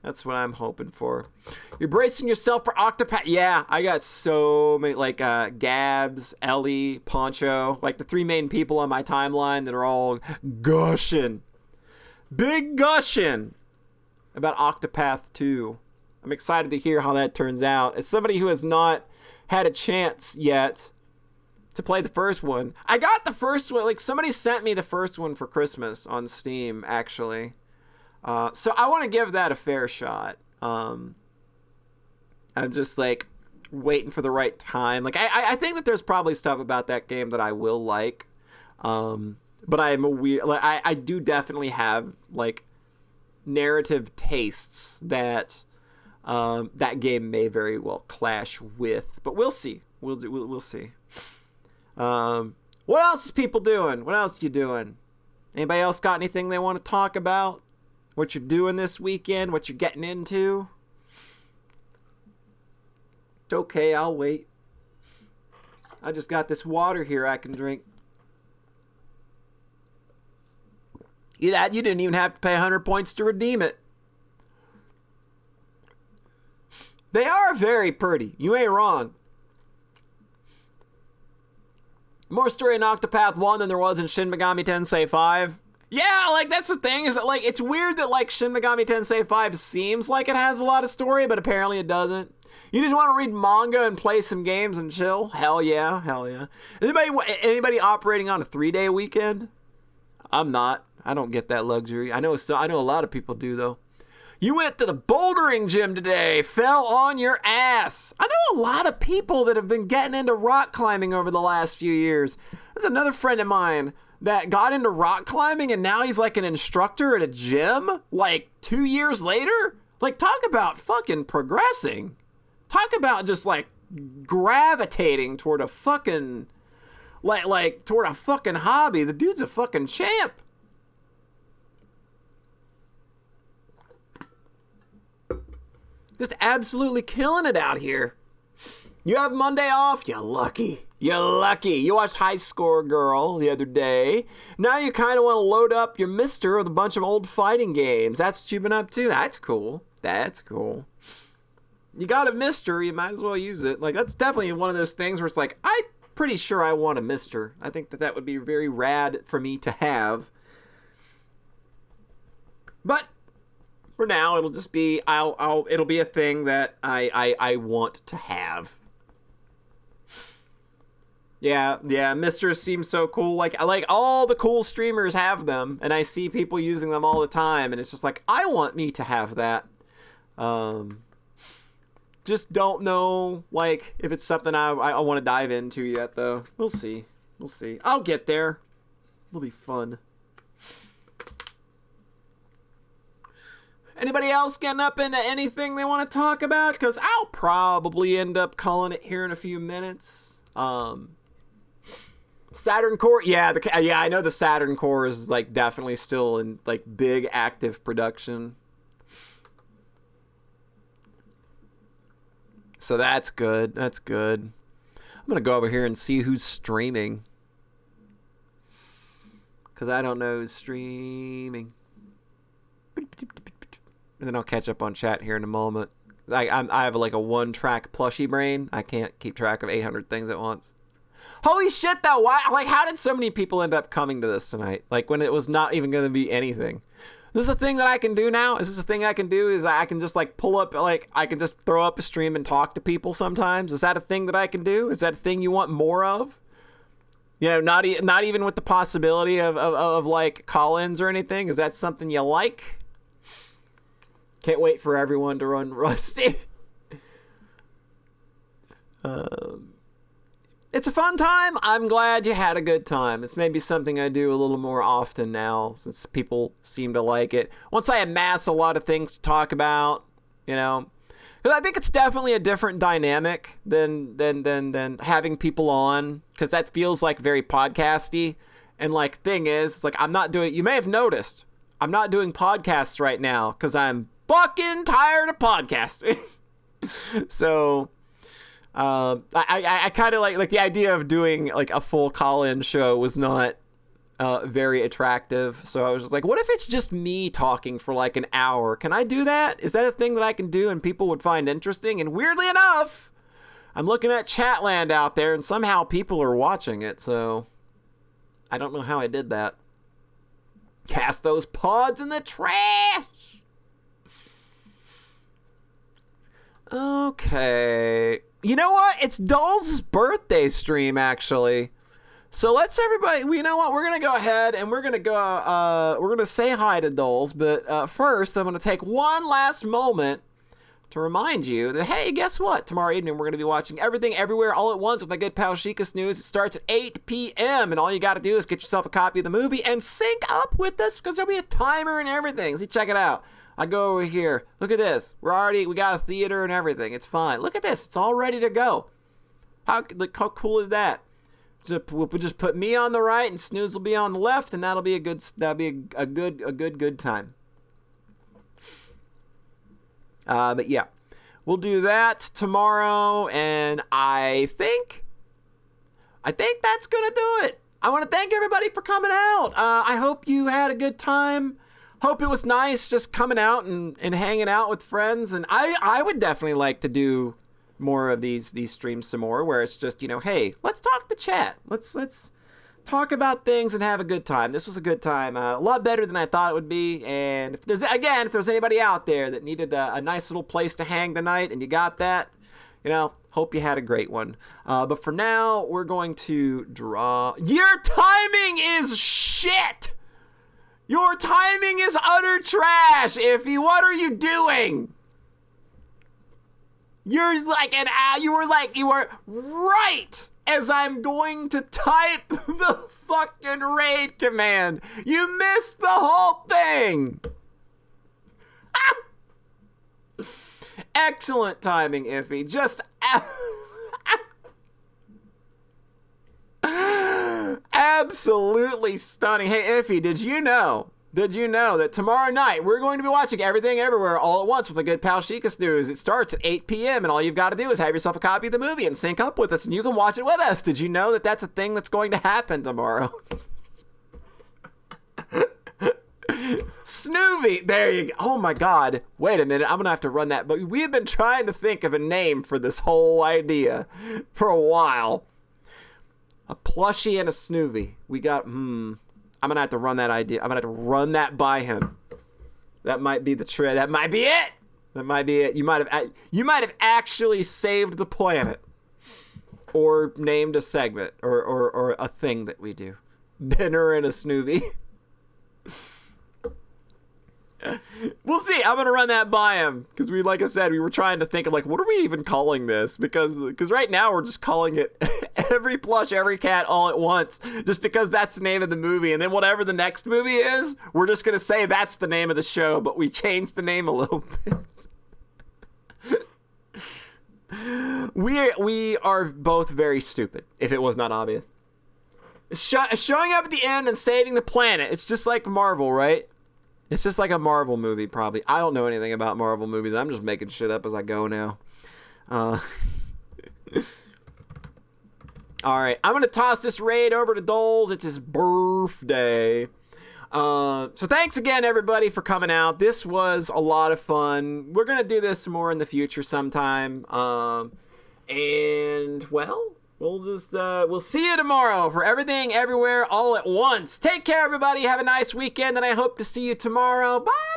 That's what I'm hoping for. You're bracing yourself for Octopath. Yeah, I got so many like Gabs, Ellie, Poncho, like the 3 main people on my timeline that are all gushing. Big gushing about Octopath 2. I'm excited to hear how that turns out. As somebody who has not had a chance yet to play the first one, I got the first one, like somebody sent me the first one for Christmas on Steam, actually. So I want to give that a fair shot. I'm just like waiting for the right time. Like I think that there's probably stuff about that game that I will like. But I'm I do definitely have like narrative tastes that that game may very well clash with, but we'll see. We'll see. What else is people doing? What else you doing? Anybody else got anything they want to talk about? What you're doing this weekend? What you're getting into? It's okay, I'll wait. I just got this water here I can drink. You didn't even have to pay 100 points to redeem it. They are very pretty. You ain't wrong. More story in Octopath 1 than there was in Shin Megami Tensei 5. Yeah, like that's the thing, is that like it's weird that like Shin Megami Tensei 5 seems like it has a lot of story, but apparently it doesn't. You just want to read manga and play some games and chill? Hell yeah, hell yeah. Anybody operating on a 3-day weekend? I'm not. I don't get that luxury. I know a lot of people do though. You went to the bouldering gym today, fell on your ass. I know a lot of people that have been getting into rock climbing over the last few years. There's another friend of mine that got into rock climbing and now he's like an instructor at a gym like 2 years later. Like, talk about fucking progressing. Talk about just like gravitating toward a fucking toward a fucking hobby. The dude's a fucking champ. Just absolutely killing it out here. You have Monday off? You're lucky. You're lucky. You watched High Score Girl the other day. Now you kind of want to load up your mister with a bunch of old fighting games. That's what you've been up to? That's cool. That's cool. You got a mister, you might as well use it. Like, that's definitely one of those things where it's like, I'm pretty sure I want a mister. I think that would be very rad for me to have. But for now, it'll just be it'll be a thing that I want to have. Yeah, misters seem so cool. Like all the cool streamers have them, and I see people using them all the time, and it's just like, I want me to have that. Just don't know, like, if it's something I want to dive into yet, though. We'll see. I'll get there. It'll be fun. Anybody else getting up into anything they want to talk about? Because I'll probably end up calling it here in a few minutes. Saturn Core, yeah, I know the Saturn Core is like definitely still in like big active production. So that's good. That's good. I'm gonna go over here and see who's streaming, because I don't know who's streaming. And then I'll catch up on chat here in a moment. I have like a one-track plushie brain. I can't keep track of 800 things at once. Holy shit, though! Why? Like, how did so many people end up coming to this tonight? Like, when it was not even going to be anything. This is a thing that I can do now? Is this a thing I can do? Is I can just, like, pull up, like, I can just throw up a stream and talk to people sometimes? Is that a thing that I can do? Is that a thing you want more of? You know, not even with the possibility of like, call-ins or anything? Is that something you like? Can't wait for everyone to run Rusty. It's a fun time. I'm glad you had a good time. It's maybe something I do a little more often now, since people seem to like it. Once I amass a lot of things to talk about, you know, because I think it's definitely a different dynamic than having people on, because that feels like very podcasty. And like, thing is, it's like, I'm not doing. You may have noticed, I'm not doing podcasts right now because I'm fucking tired of podcasting. So I kind of like the idea of doing like a full call-in show was not very attractive. So I was just like, what if it's just me talking for like an hour? Can I do that? Is that a thing that I can do and people would find interesting? And weirdly enough, I'm looking at Chatland out there and somehow people are watching it. So I don't know how I did that. Cast those pods in the trash. Okay. You know what? It's Doll's birthday stream, actually. So let's everybody, you know what? We're going to go ahead and we're going to say hi to Dolls. But first, I'm going to take one last moment to remind you that, hey, guess what? Tomorrow evening, we're going to be watching Everything Everywhere All at Once with my good pal Sheikah News. It starts at 8 p.m. And all you got to do is get yourself a copy of the movie and sync up with us, because there'll be a timer and everything. So check it out. I go over here. Look at this. We got a theater and everything. It's fine. Look at this. It's all ready to go. How cool is that? We'll just put me on the right and Snooze will be on the left, and that'll be a good time. But yeah, we'll do that tomorrow, and I think that's gonna do it. I want to thank everybody for coming out. I hope you had a good time. Hope it was nice just coming out and hanging out with friends. And I would definitely like to do more of these streams some more, where it's just, you know, hey, let's talk to chat. Let's talk about things and have a good time. This was a good time. A lot better than I thought it would be. And if there's anybody out there that needed a nice little place to hang tonight and you got that, Hope you had a great one. But for now, we're going to draw. Your timing is shit! Your timing is utter trash, Iffy. What are you doing? You were right as I'm going to type the fucking raid command. You missed the whole thing. Excellent timing, Iffy. Just absolutely stunning. Hey, Iffy, did you know that tomorrow night we're going to be watching Everything Everywhere All at Once with a good pal Sheikah Snooze? It starts at 8 p.m. and all you've got to do is have yourself a copy of the movie and sync up with us and you can watch it with us. Did you know that that's a thing that's going to happen tomorrow? Snoovy, there you go. Oh my god, wait a minute, I'm gonna have to run that, but we've been trying to think of a name for this whole idea for a while. A plushie and a Snoovy. We got I'm gonna have to run that idea. I'm gonna have to run that by him. That might be the trick. That might be it. You might have actually saved the planet, or named a segment, or a thing that we do. Dinner and a Snoovy. We'll see. I'm gonna run that by him because like I said, we were trying to think of what are we even calling this? Because right now we're just calling it Every Plush, Every Cat, All at Once, just because that's the name of the movie. And then whatever the next movie is, we're just gonna say that's the name of the show, but we changed the name a little bit. We are both very stupid. If it was not obvious, showing up at the end and saving the planet. It's just like Marvel, right? It's just like a Marvel movie, probably. I don't know anything about Marvel movies. I'm just making shit up as I go now. All right, I'm going to toss this raid over to Doles. It's his birthday. So thanks again, everybody, for coming out. This was a lot of fun. We're going to do this more in the future sometime. And, well, we'll see you tomorrow for Everything Everywhere All at Once. Take care, everybody. Have a nice weekend, and I hope to see you tomorrow. Bye!